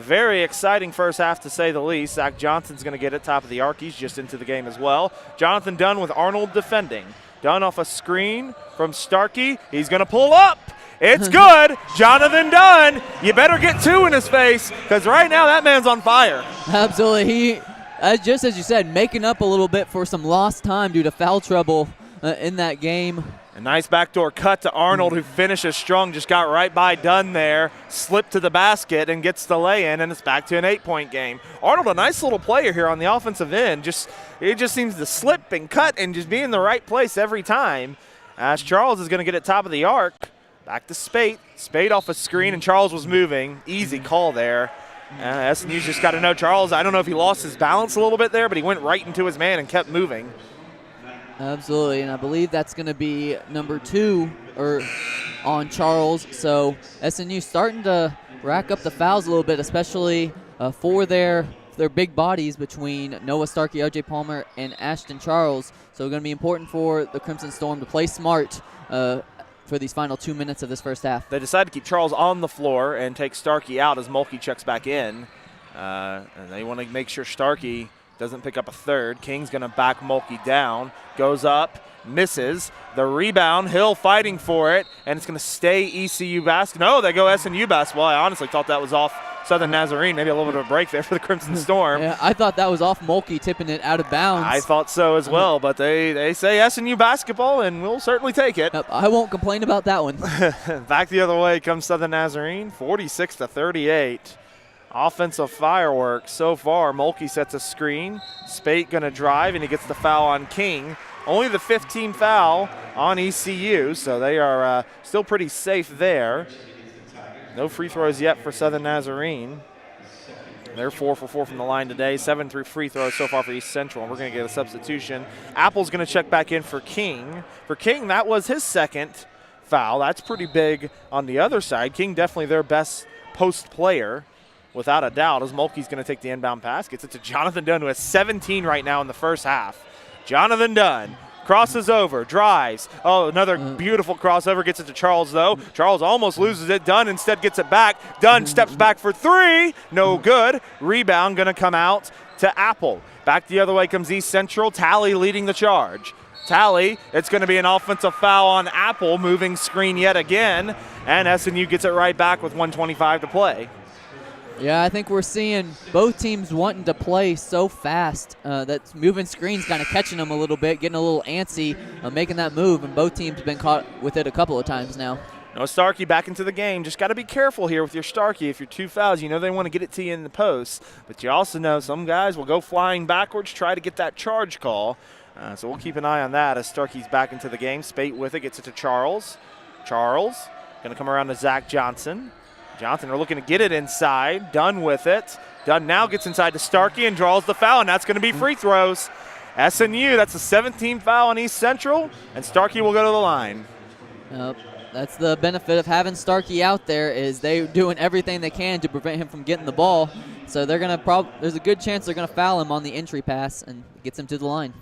very exciting first half to say the least. Zach Johnson's going to get it top of the arc. He's just into the game as well. Jonathan Dunn with Arnold defending. Dunn off a screen from Starkey. He's going to pull up, It's good. Jonathan Dunn, you better get 2 in his face because right now that man's on fire. Absolutely. He, just as you said, making up a little bit for some lost time due to foul trouble in that game. A nice backdoor cut to Arnold, who finishes strong, just got right by Dunn there, slipped to the basket and gets the lay-in, and it's back to an 8-point game. Arnold, a nice little player here on the offensive end. It just seems to slip and cut and just be in the right place every time. As Charles is going to get it top of the arc. Back to Spate. Spate off a screen, and Charles was moving. Easy call there. SNU's just got to know Charles. I don't know if he lost his balance a little bit there, but he went right into his man and kept moving. Absolutely, and I believe that's going to be number 2 on Charles. So SNU starting to rack up the fouls a little bit, especially for their big bodies between Noah Starkey, OJ Palmer, and Ashton Charles. So it's going to be important for the Crimson Storm to play smart for these final 2 minutes of this first half. They decide to keep Charles on the floor and take Starkey out as Mulkey checks back in. And they want to make sure Starkey doesn't pick up a third. King's going to back Mulkey down. Goes up, misses. The rebound, Hill fighting for it, and it's going to stay ECU basketball. No, they go SNU basketball. I honestly thought that was off Southern Nazarene. Maybe a little bit of a break there for the Crimson Storm. Yeah, I thought that was off Mulkey tipping it out of bounds. I thought so as well, but they say SNU basketball, and we'll certainly take it. Yep, I won't complain about that one. Back the other way comes Southern Nazarene, 46-38. Offensive fireworks so far. Mulkey sets a screen. Spate going to drive, and he gets the foul on King. Only the 15th foul on ECU, so they are still pretty safe there. No free throws yet for Southern Nazarene. They're 4 for 4 from the line today. 7 free throws so far for East Central, and we're going to get a substitution. Apple's going to check back in for King. For King, that was his second foul. That's pretty big on the other side. King definitely their best post player, without a doubt, as Mulkey's going to take the inbound pass. Gets it to Jonathan Dunn, who has 17 right now in the first half. Jonathan Dunn crosses over, drives. Oh, another beautiful crossover. Gets it to Charles, though. Charles almost loses it. Dunn instead gets it back. Dunn steps back for 3. No good. Rebound going to come out to Apple. Back the other way comes East Central. Talley leading the charge. Talley, it's going to be an offensive foul on Apple. Moving screen yet again. And SNU gets it right back with 1:25 to play. Yeah, I think we're seeing both teams wanting to play so fast that moving screens kind of catching them a little bit, getting a little antsy, making that move, and both teams have been caught with it a couple of times now. No, Starkey back into the game. Just got to be careful here with your Starkey. If you're 2 fouls, you know they want to get it to you in the post, but you also know some guys will go flying backwards, try to get that charge call. So we'll keep an eye on that as Starkey's back into the game. Spate with it, gets it to Charles. Charles going to come around to Zach Johnson. Johnson are looking to get it inside. Dunn with it. Dunn now gets inside to Starkey and draws the foul, and that's going to be free throws. SNU, that's the 17th foul on East Central, and Starkey will go to the line. That's the benefit of having Starkey out there, is they're doing everything they can to prevent him from getting the ball. So they're going to there's a good chance they're going to foul him on the entry pass and gets him to the line.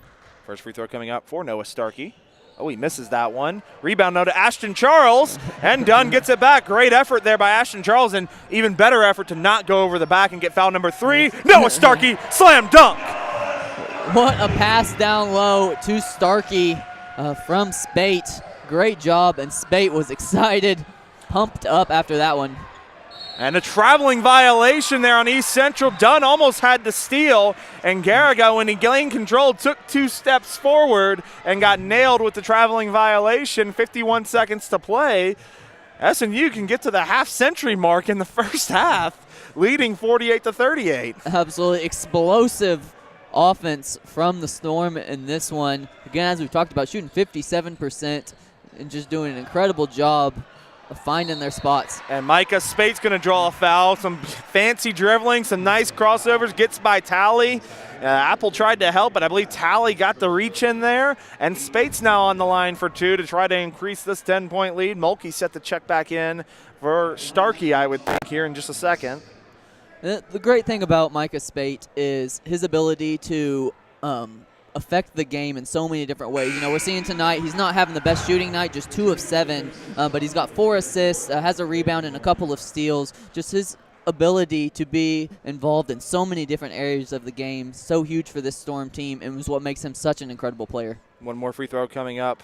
First free throw coming up for Noah Starkey. Oh, he misses that one. Rebound now to Ashton Charles, and Dunn gets it back. Great effort there by Ashton Charles, and even better effort to not go over the back and get foul number 3. Noah Starkey, slam dunk. What a pass down low to Starkey from Spate. Great job, and Spate was excited, pumped up after that one. And a traveling violation there on East Central. Dunn almost had to steal, and Garriga, when he gained control, took 2 steps forward and got nailed with the traveling violation. 51 seconds to play. SNU can get to the half-century mark in the first half, leading 48-38. Absolutely explosive offense from the Storm in this one. Again, as we've talked about, shooting 57% and just doing an incredible job of finding their spots. And Micah Spate's going to draw a foul. Some fancy dribbling, some nice crossovers, gets by Talley. Apple tried to help, but I believe Talley got the reach in there. And Spate's now on the line for 2 to try to increase this 10-point lead. Mulkey set the check back in for Starkey, I would think, here in just a second. The great thing about Micah Spate is his ability to affect the game in so many different ways. You know, we're seeing tonight he's not having the best shooting night, just 2 of 7, but he's got 4 assists, has a rebound and a couple of steals. Just his ability to be involved in so many different areas of the game, so huge for this Storm team, and was what makes him such an incredible player. One more free throw coming up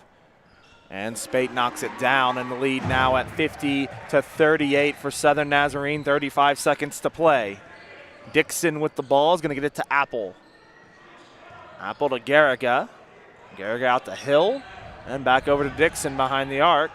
And Spate knocks it down, and the lead now at 50-38 for Southern Nazarene. 35 seconds to play. Dixon with the ball is going to get it to Apple. Apple to Garriga. Garriga out the hill, and back over to Dixon behind the arc.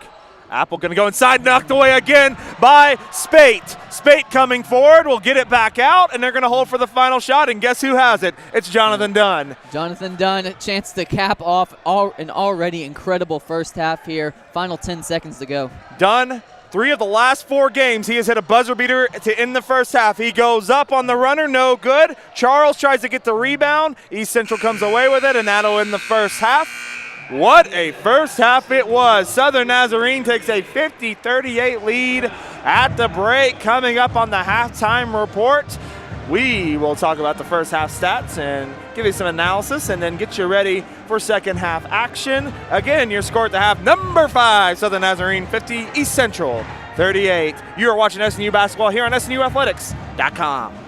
Apple going to go inside, knocked away again by Spate. Spate coming forward, will get it back out, and they're going to hold for the final shot, and guess who has it? It's Jonathan Dunn. Jonathan Dunn, a chance to cap off an already incredible first half here. Final 10 seconds to go. Dunn, 3 of the last 4 games, he has hit a buzzer beater to end the first half. He goes up on the runner, no good. Charles tries to get the rebound. East Central comes away with it, and that'll end the first half. What a first half it was. Southern Nazarene takes a 50-38 lead at the break. Coming up on the halftime report, we will talk about the first half stats and give you some analysis and then get you ready for second half action. Again, your score at the half, number 5, Southern Nazarene 50, East Central 38. You are watching SNU basketball here on SNUathletics.com.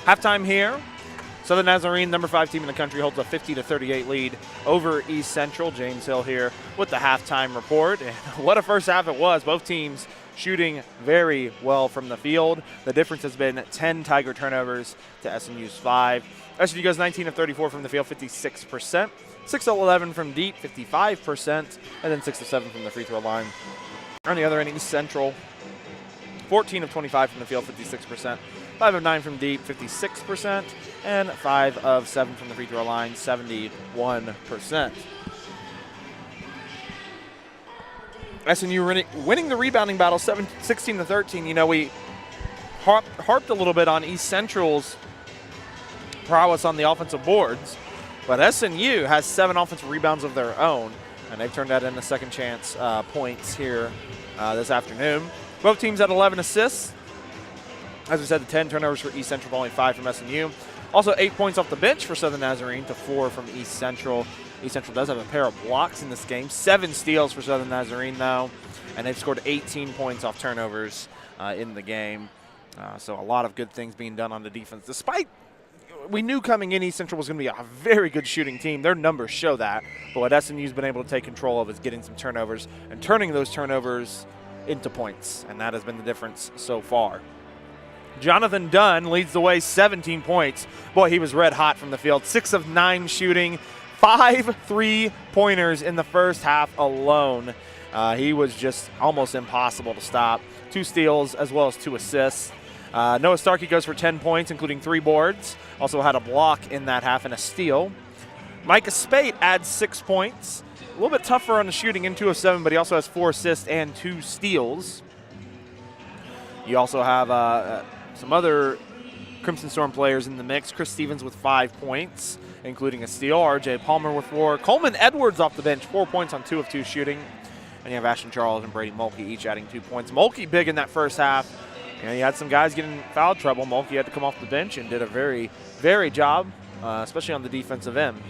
Halftime here. Southern Nazarene, number 5 team in the country, holds a 50-38 lead over East Central. James Hill here with the halftime report. And what a first half it was. Both teams shooting very well from the field. The difference has been 10 Tiger turnovers to SNU's 5. SNU goes 19 of 34 from the field, 56%. 6 of 11 from deep, 55%. And then 6 of 7 from the free throw line. On the other end, East Central, 14 of 25 from the field, 56%. 5 of 9 from deep, 56%, and 5 of 7 from the free throw line, 71%. SNU winning the rebounding battle 16-13. You know, we harped a little bit on East Central's prowess on the offensive boards, but SNU has 7 offensive rebounds of their own, and they've turned that into second chance points here this afternoon. Both teams had 11 assists. As we said, the 10 turnovers for East Central, only 5 from SNU. Also 8 points off the bench for Southern Nazarene to 4 from East Central. East Central does have a pair of blocks in this game. 7 steals for Southern Nazarene, though. And they've scored 18 points off turnovers in the game. So a lot of good things being done on the defense. Despite, we knew coming in East Central was going to be a very good shooting team. Their numbers show that. But what SNU's been able to take control of is getting some turnovers and turning those turnovers into points. And that has been the difference so far. Jonathan Dunn leads the way, 17 points. Boy, he was red hot from the field. 6 of 9 shooting, 5 3-pointers in the first half alone. He was just almost impossible to stop. 2 steals as well as 2 assists. Noah Starkey goes for 10 points, including 3 boards. Also had a block in that half and a steal. Micah Spate adds 6 points. A little bit tougher on the shooting in 2 of 7, but he also has 4 assists and 2 steals. You also have some other Crimson Storm players in the mix. Chris Stevens with 5 points, including a steal. R.J. Palmer with 4. Coleman Edwards off the bench, 4 points on 2 of 2 shooting. And you have Ashton Charles and Brady Mulkey each adding 2 points. Mulkey big in that first half. You know, you had some guys getting in foul trouble. Mulkey had to come off the bench and did a very, very job, especially on the defensive end.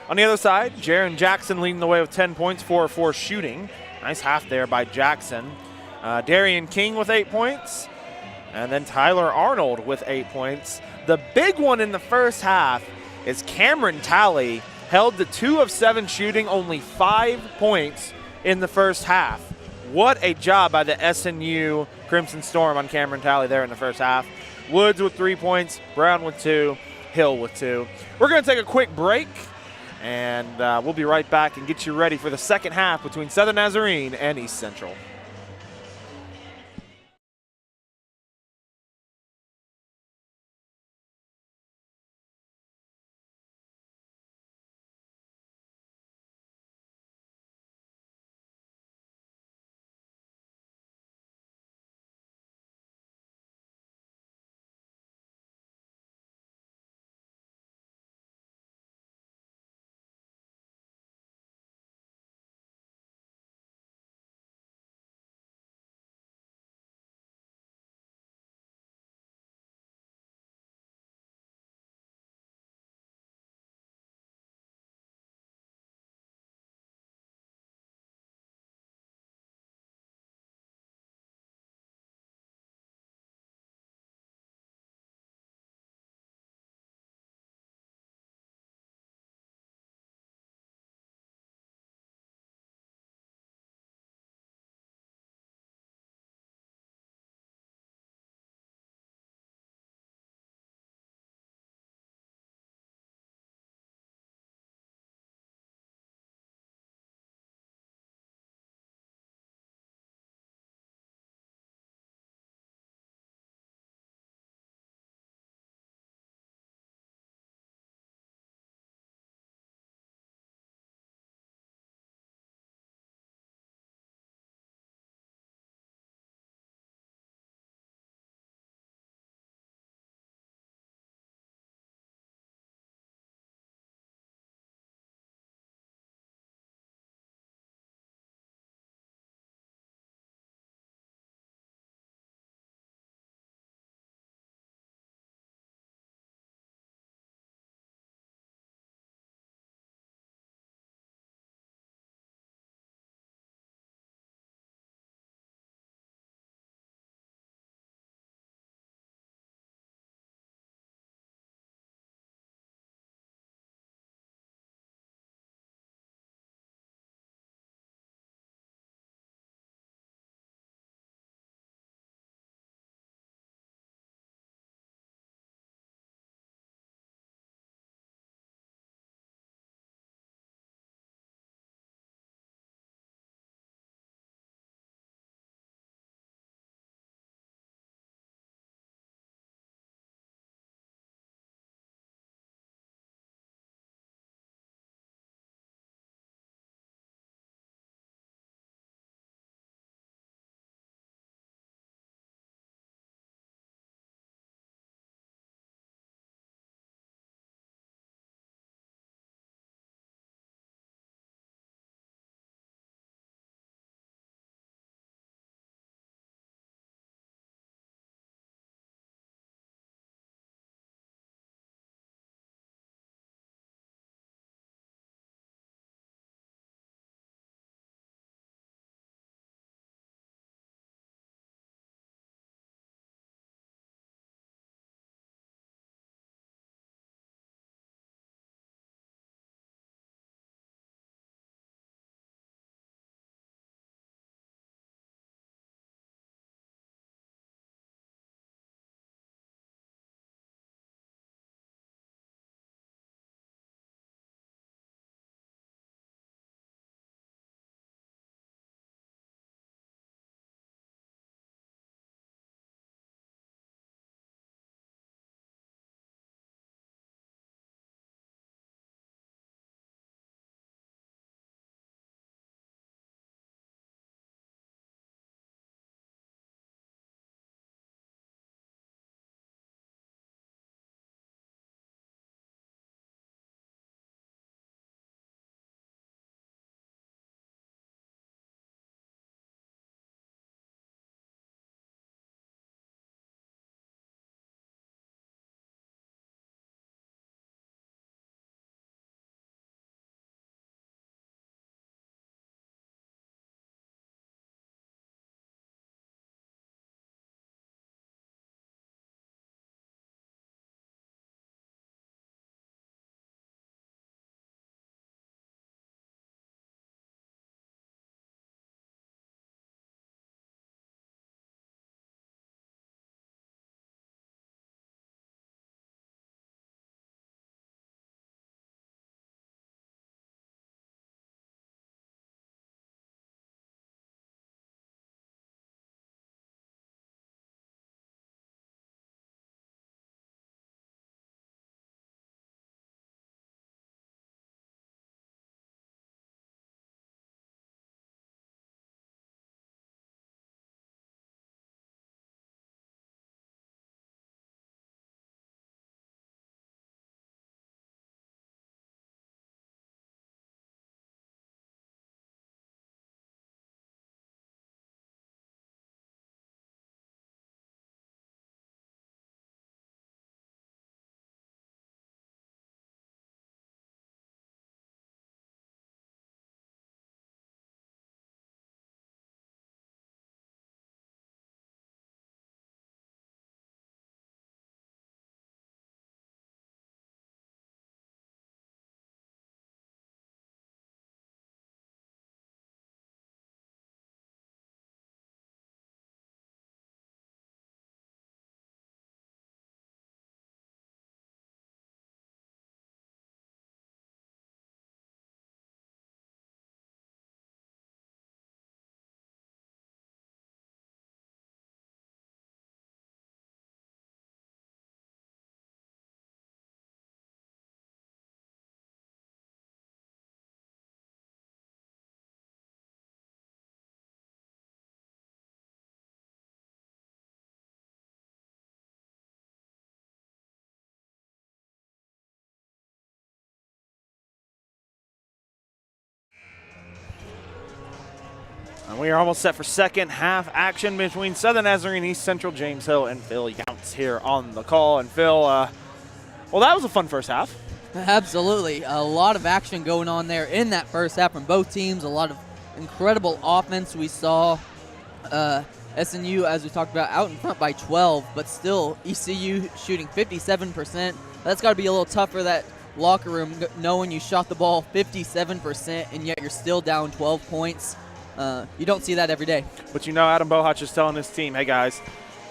On the other side, Jaron Jackson leading the way with 10 points, 4 of 4 shooting. Nice half there by Jackson. Darian King with 8 points. And then Tyler Arnold with 8 points. The big one in the first half is Cameron Talley, held to 2 of 7 shooting, only 5 points in the first half. What a job by the SNU Crimson Storm on Cameron Talley there in the first half. Woods with 3 points, Brown with 2, Hill with 2. We're going to take a quick break, and we'll be right back and get you ready for the second half between Southern Nazarene and East Central. And we are almost set for second half action between Southern Nazarene, East Central, James Hill, and Phil Younts here on the call. And Phil, well, that was a fun first half. Absolutely. A lot of action going on there in that first half from both teams. A lot of incredible offense. We saw SNU, as we talked about, out in front by 12, but still ECU shooting 57%. That's got to be a little tough for that locker room, knowing you shot the ball 57% and yet you're still down 12 points. You don't see that every day. But you know, Adam Bohach is telling his team, hey guys,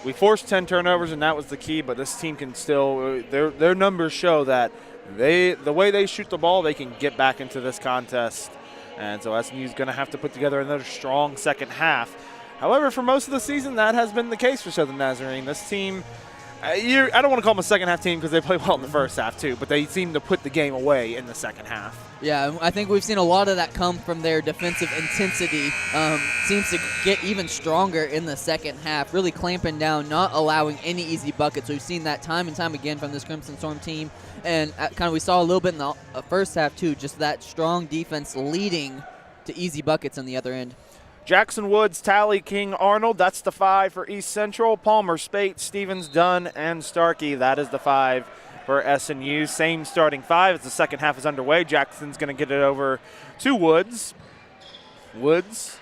we forced 10 turnovers and that was the key, but this team can still, their numbers show that the way they shoot the ball, they can get back into this contest. And so SNU is going to have to put together another strong second half. However, for most of the season, that has been the case for Southern Nazarene. This team, I don't want to call them a second half team because they play well in the first half too, but they seem to put the game away in the second half. Yeah, I think we've seen a lot of that come from their defensive intensity. Seems to get even stronger in the second half, really clamping down, not allowing any easy buckets. We've seen that time and time again from this Crimson Storm team. And kind of we saw a little bit in the first half too, just that strong defense leading to easy buckets on the other end. Jackson Woods, Tally, King, Arnold. That's the 5 for East Central. Palmer, Spate, Stevens, Dunn, and Starkey. That is the 5 for SNU. Same starting 5 as the second half is underway. Jackson's going to get it over to Woods. Woods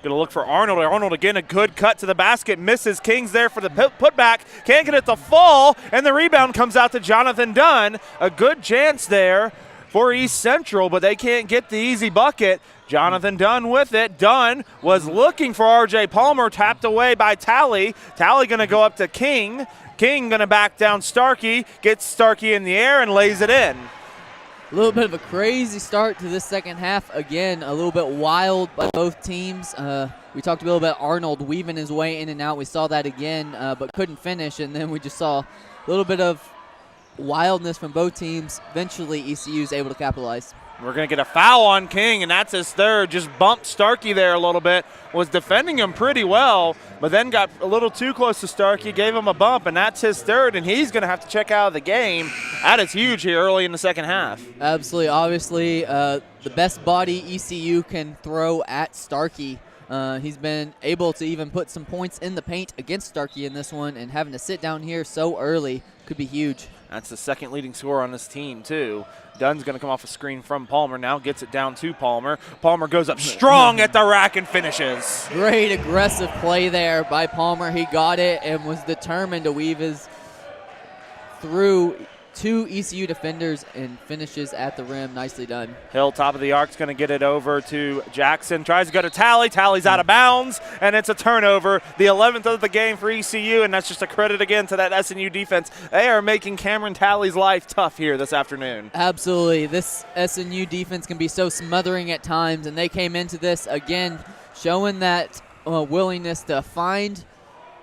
going to look for Arnold. Arnold again, a good cut to the basket. Misses. King's there for the putback. Can't get it to fall, and the rebound comes out to Jonathan Dunn. A good chance there for East Central, but they can't get the easy bucket. Jonathan Dunn with it. Dunn was looking for R.J. Palmer, tapped away by Tally. Tally going to go up to King. King going to back down Starkey, gets Starkey in the air and lays it in. A little bit of a crazy start to this second half. Again, a little bit wild by both teams. We talked a little bit Arnold weaving his way in and out. We saw that again, but couldn't finish. And then we just saw a little bit of wildness from both teams. Eventually, ECU is able to capitalize. We're going to get a foul on King, and that's his third. Just bumped Starkey there a little bit. Was defending him pretty well, but then got a little too close to Starkey, gave him a bump, and that's his third, and he's going to have to check out of the game. That is huge here early in the second half. Absolutely. Obviously, the best body ECU can throw at Starkey. He's been able to even put some points in the paint against Starkey in this one, and having to sit down here so early could be huge. That's the second leading scorer on this team, too. Dunn's going to come off a screen from Palmer. Now gets it down to Palmer. Palmer goes up strong at the rack and finishes. Great aggressive play there by Palmer. He got it and was determined to weave his through 2 ECU defenders and finishes at the rim. Nicely done. Hill, top of the arc, is going to get it over to Jackson. Tries to go to Tally. Tally's out of bounds, and it's a turnover. The 11th of the game for ECU, and that's just a credit again to that SNU defense. They are making Cameron Tally's life tough here this afternoon. Absolutely. This SNU defense can be so smothering at times, and they came into this, again, showing that willingness to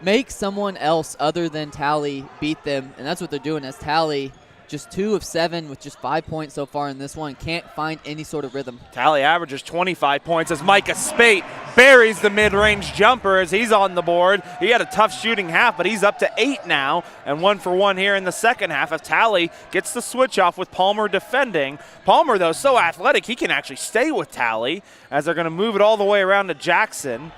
make someone else other than Tally beat them, and that's what they're doing as Tally just 2 of 7 with just 5 points so far in this one. Can't find any sort of rhythm. Tally averages 25 points as Micah Spate buries the mid-range jumper as he's on the board. He had a tough shooting half, but he's up to 8 now, and 1 for 1 here in the second half as Tally gets the switch off with Palmer defending. Palmer, though, so athletic, he can actually stay with Tally as they're going to move it all the way around to Jackson.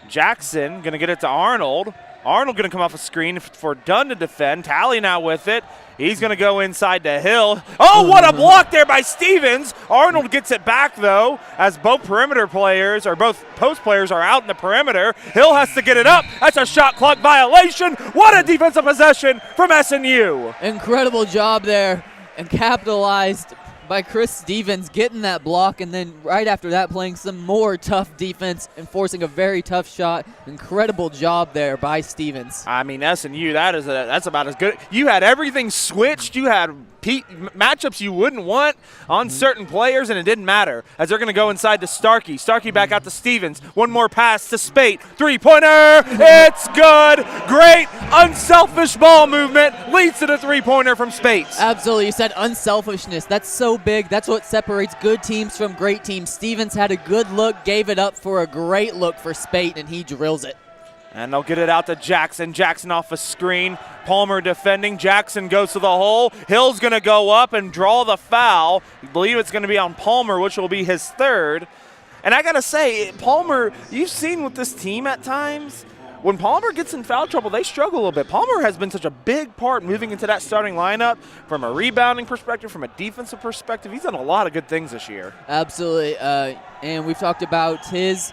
Jackson going to get it to Arnold. Arnold going to come off a screen for Dunn to defend. Tally now with it. He's going to go inside to Hill. Oh, what a block there by Stevens. Arnold gets it back, though, as both perimeter players, or both post players, are out in the perimeter. Hill has to get it up. That's a shot clock violation. What a defensive possession from SNU. Incredible job there, and capitalized by Chris Stevens getting that block, and then right after that playing some more tough defense and forcing a very tough shot. Incredible job there by Stevens. I mean, SNU, that's about as good. You had everything switched. You had matchups you wouldn't want on certain players, and it didn't matter as they're going to go inside to Starkey. Starkey back out to Stevens. One more pass to Spate. Three-pointer. It's good. Great unselfish ball movement leads to the three-pointer from Spate. Absolutely. You said unselfishness. That's so big. That's what separates good teams from great teams. Stevens had a good look, gave it up for a great look for Spate, and he drills it. And they'll get it out to Jackson. Jackson off a screen. Palmer defending. Jackson goes to the hole. Hill's going to go up and draw the foul. I believe it's going to be on Palmer, which will be his third. And I got to say, Palmer, you've seen with this team at times, when Palmer gets in foul trouble, they struggle a little bit. Palmer has been such a big part moving into that starting lineup from a rebounding perspective, from a defensive perspective. He's done a lot of good things this year. Absolutely. And we've talked about his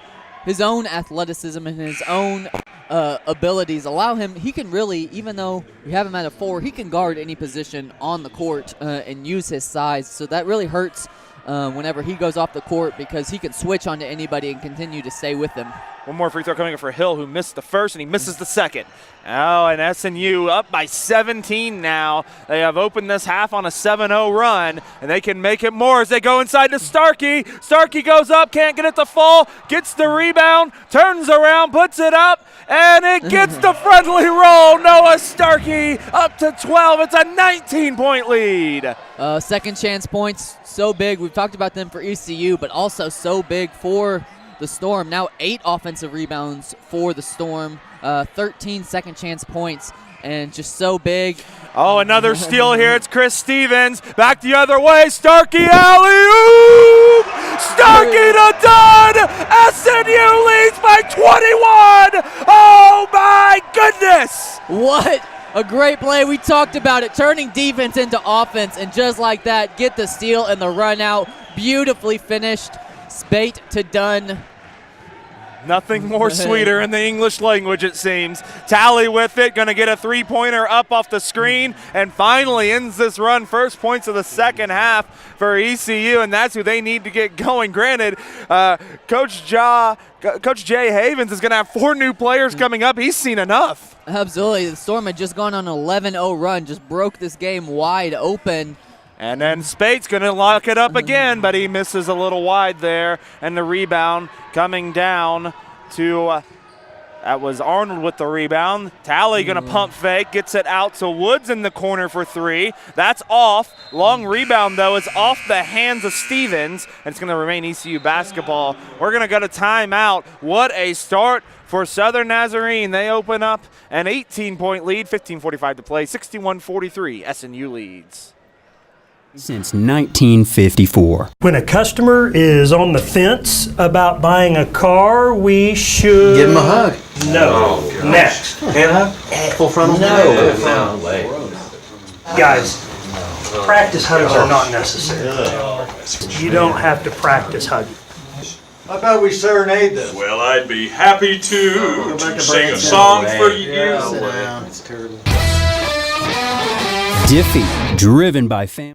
own athleticism and his own abilities allow him. He can really, even though we have him at a 4, he can guard any position on the court and use his size. So that really hurts whenever he goes off the court because he can switch onto anybody and continue to stay with them. One more free throw coming up for Hill, who missed the first, and he misses the second. Oh, and SNU up by 17 now. They have opened this half on a 7-0 run, and they can make it more as they go inside to Starkey. Starkey goes up, can't get it to fall, gets the rebound, turns around, puts it up, and it gets the friendly roll. Noah Starkey up to 12. It's a 19-point lead. Second chance points, so big. We've talked about them for ECU, but also so big for the Storm. Now 8 offensive rebounds for the Storm, 13 second chance points, and just so big. Oh, another steal here. It's Chris Stevens. Back the other way. Starkey alley-oop! Starkey to done! SNU leads by 21! Oh, my goodness! What a great play. We talked about it, turning defense into offense, and just like that, get the steal and the run out. Beautifully finished. Spate to Dunn. Nothing more sweeter in the English language, it seems. Tally with it, going to get a three-pointer up off the screen, and finally ends this run. First points of the second half for ECU, and that's who they need to get going. Granted, Coach Jay Havens is going to have 4 new players coming up. He's seen enough. Absolutely. The Storm had just gone on an 11-0 run, just broke this game wide open. And then Spate's going to lock it up again, but he misses a little wide there. And the rebound coming down to, that was Arnold with the rebound. Tally going to pump fake, gets it out to Woods in the corner for 3. That's off. Long rebound, though, is off the hands of Stevens, and it's going to remain ECU basketball. We're going to go to timeout. What a start for Southern Nazarene. They open up an 18-point lead, 15:45 to play, 61-43. SNU leads. Since 1954. When a customer is on the fence about buying a car, we should Give him a hug. No. Next. Hand hug? Full frontal? No. Guys, practice hugs are not necessary. You don't have to practice hugging. How about we serenade them? Well, I'd be happy to sing a song for you. Sit down. It's terrible. Diffie, driven by family.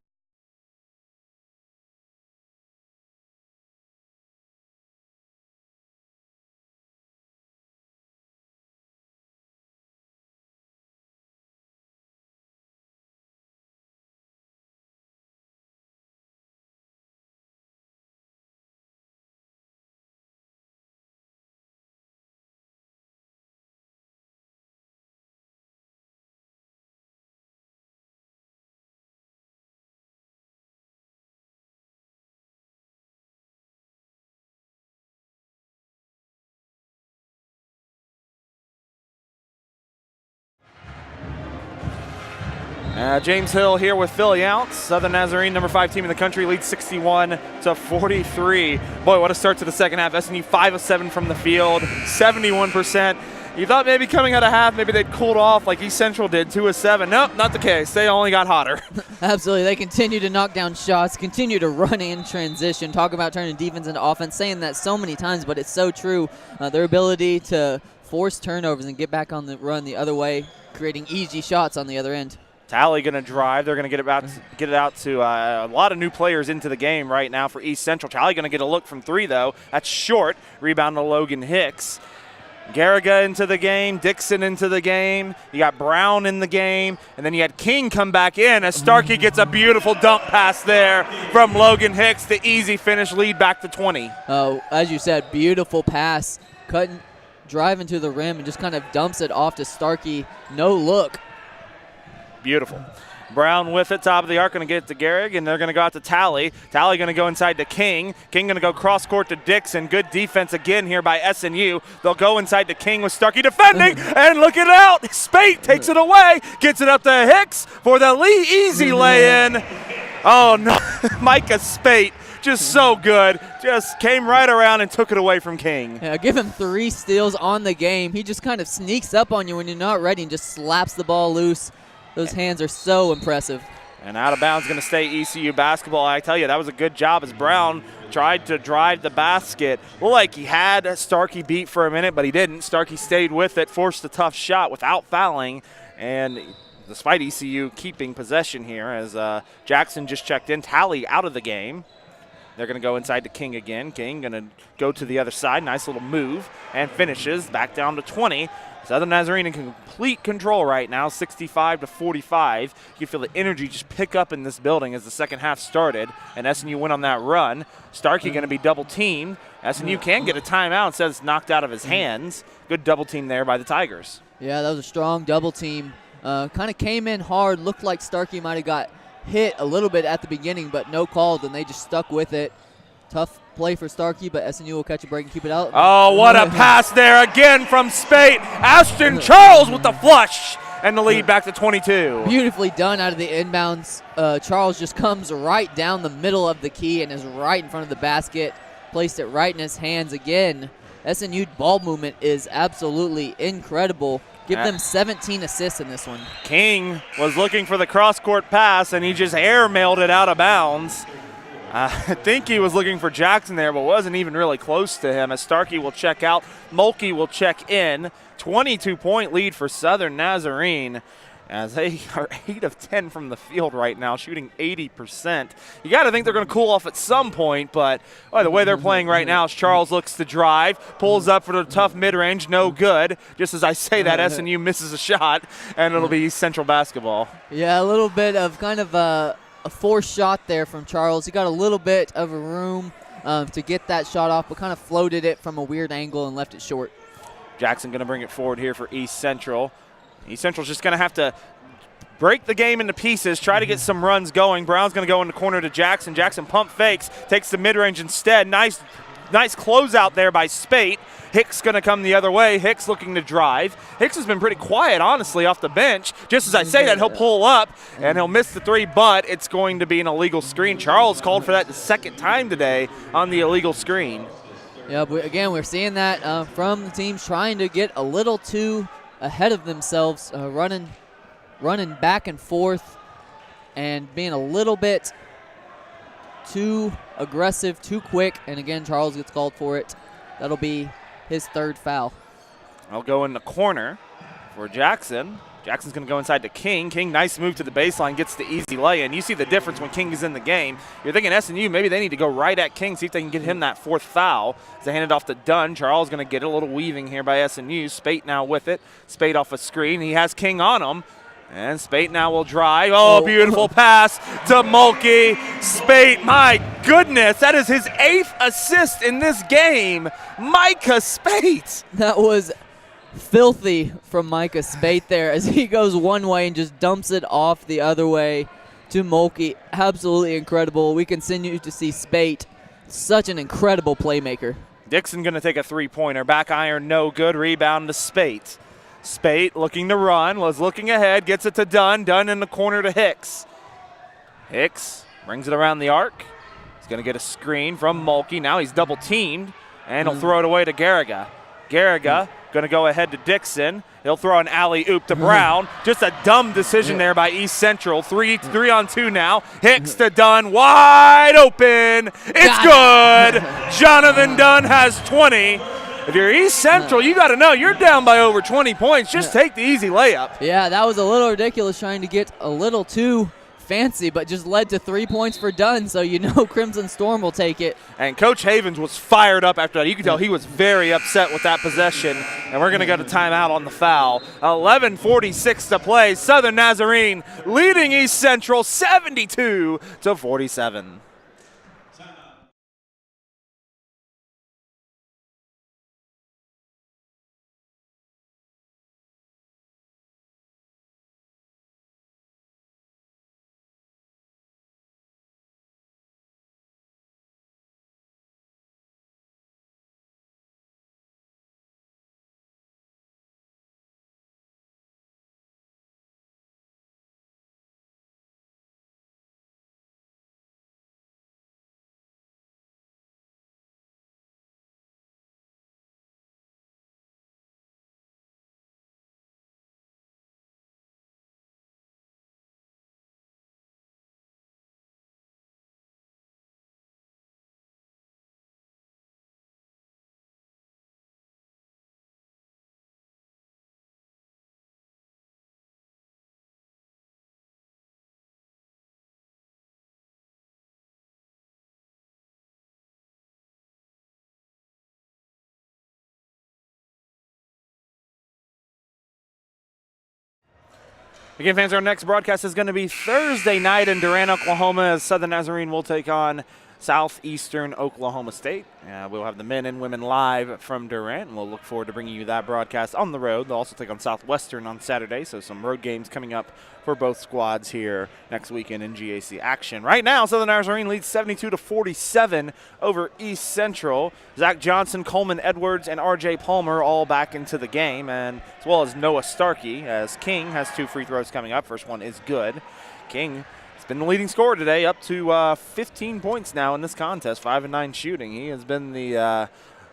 James Hill here with Philly Ounce. Southern Nazarene, number 5 team in the country, leads 61-43. Boy, what a start to the second half. SNU 5 of 7 from the field, 71%. You thought maybe coming out of half, maybe they'd cooled off like East Central did, 2 of 7. Nope, not the case. They only got hotter. Absolutely. They continue to knock down shots, continue to run in transition, talk about turning defense into offense, saying that so many times, but it's so true. Their ability to force turnovers and get back on the run the other way, creating easy shots on the other end. Tally going to drive. They're going to get it out to a lot of new players into the game right now for East Central. Tally going to get a look from 3, though. That's short. Rebound to Logan Hicks. Garriga into the game. Dixon into the game. You got Brown in the game. And then you had King come back in as Starkey gets a beautiful dunk pass there from Logan Hicks. The easy finish, lead back to 20. As you said, beautiful pass. Cutting, driving to the rim and just kind of dumps it off to Starkey. No look. Beautiful. Brown with it, top of the arc, going to get it to Garrig, and they're going to go out to Tally. Tally going to go inside to King. King going to go cross court to Dixon. Good defense again here by SNU. They'll go inside to King with Starkey defending, and look it out. Spate takes it away, gets it up to Hicks for the easy lay-in. Oh, no. Micah Spate just so good. Just came right around and took it away from King. Yeah, give him 3 steals on the game. He just kind of sneaks up on you when you're not ready and just slaps the ball loose. Those hands are so impressive. And out of bounds going to stay ECU basketball. I tell you, that was a good job as Brown tried to drive the basket. Looked like he had Starkey beat for a minute, but he didn't. Starkey stayed with it, forced a tough shot without fouling, and despite ECU keeping possession here as Jackson just checked in, Tally out of the game. They're going to go inside to King again. King going to go to the other side. Nice little move and finishes back down to 20. Southern Nazarene in complete control right now, 65-45. You can feel the energy just pick up in this building as the second half started, and SNU went on that run. Starkey going to be double teamed. SNU can get a timeout instead it's knocked out of his hands. Good double team there by the Tigers. Yeah, that was a strong double team. Kind of came in hard. Looked like Starkey might have got hit a little bit at the beginning, but no called, and they just stuck with it. Tough play for Starkey, but SNU will catch a break and keep it out. Oh, what a pass there again from Spate. Ashton Charles with the flush, and the lead back to 22. Beautifully done out of the inbounds. Charles just comes right down the middle of the key and is right in front of the basket. Placed it right in his hands again. SNU ball movement is absolutely incredible. Give them 17 assists in this one. King was looking for the cross-court pass, and he just air-mailed it out of bounds. I think he was looking for Jackson there, but wasn't even really close to him as Starkey will check out. Mulkey will check in. 22-point lead for Southern Nazarene as they are 8 of 10 from the field right now, shooting 80%. You got to think they're going to cool off at some point, but the way they're playing right now is Charles looks to drive, pulls up for the tough mid-range, no good. Just as I say that, SNU misses a shot, and it'll be Central basketball. Yeah, a little bit of kind of a forced shot there from Charles. He got a little bit of a room to get that shot off, but kind of floated it from a weird angle and left it short. Jackson going to bring it forward here for East Central. East Central's just going to have to break the game into pieces, try to get some runs going. Brown's going to go in the corner to Jackson. Jackson pump fakes, takes the mid-range instead. Nice closeout there by Spate. Hicks going to come the other way. Hicks looking to drive. Hicks has been pretty quiet, honestly, off the bench. Just as I say that, he'll pull up, and he'll miss the 3, but it's going to be an illegal screen. Charles called for that the second time today on the illegal screen. Yeah, but again, we're seeing that from the teams trying to get a little too ahead of themselves, running back and forth and being a little bit too aggressive, too quick, and again, Charles gets called for it. That'll be his 3rd foul. I'll go in the corner for Jackson. Jackson's going to go inside to King. King, nice move to the baseline, gets the easy lay-in. You see the difference when King is in the game. You're thinking SNU, maybe they need to go right at King, see if they can get him that 4th foul. As they hand it off to Dunn. Charles going to get a little weaving here by SNU. Spate now with it. Spate off a screen. He has King on him. And Spate now will drive. Oh, beautiful pass to Mulkey. Spate, my goodness, that is his 8th assist in this game. Micah Spate. That was filthy from Micah Spate there as he goes one way and just dumps it off the other way to Mulkey. Absolutely incredible. We continue to see Spate, such an incredible playmaker. Dixon going to take a 3-pointer. Back iron, no good. Rebound to Spate. Spate looking to run, was looking ahead, gets it to Dunn. Dunn in the corner to Hicks. Hicks brings it around the arc. He's going to get a screen from Mulkey. Now he's double teamed, and he'll throw it away to Garriga. Garriga going to go ahead to Dixon. He'll throw an alley-oop to Brown. Just a dumb decision there by East Central. 3-on-2 now. Hicks to Dunn, wide open. It's good. Jonathan Dunn has 20. If you're East Central, you got to know you're down by over 20 points. Just take the easy layup. Yeah, that was a little ridiculous trying to get a little too fancy, but just led to 3 points for Dunn, so you know Crimson Storm will take it. And Coach Havens was fired up after that. You can tell he was very upset with that possession, and we're going to go to timeout on the foul. 11:46 to play. Southern Nazarene leading East Central 72-47. Again, fans, our next broadcast is going to be Thursday night in Durant, Oklahoma, as Southern Nazarene will take on Southeastern Oklahoma State. We'll have the men and women live from Durant, and we'll look forward to bringing you that broadcast on the road. They'll also take on Southwestern on Saturday, so some road games coming up for both squads here next weekend in GAC action. Right now, Southern Nazarene leads 72-47 over East Central. Zach Johnson, Coleman Edwards, and R.J. Palmer all back into the game, and as well as Noah Starkey, as King has 2 free throws coming up. First one is good. King been the leading scorer today, up to 15 points now in this contest, 5 and 9 shooting. He has been the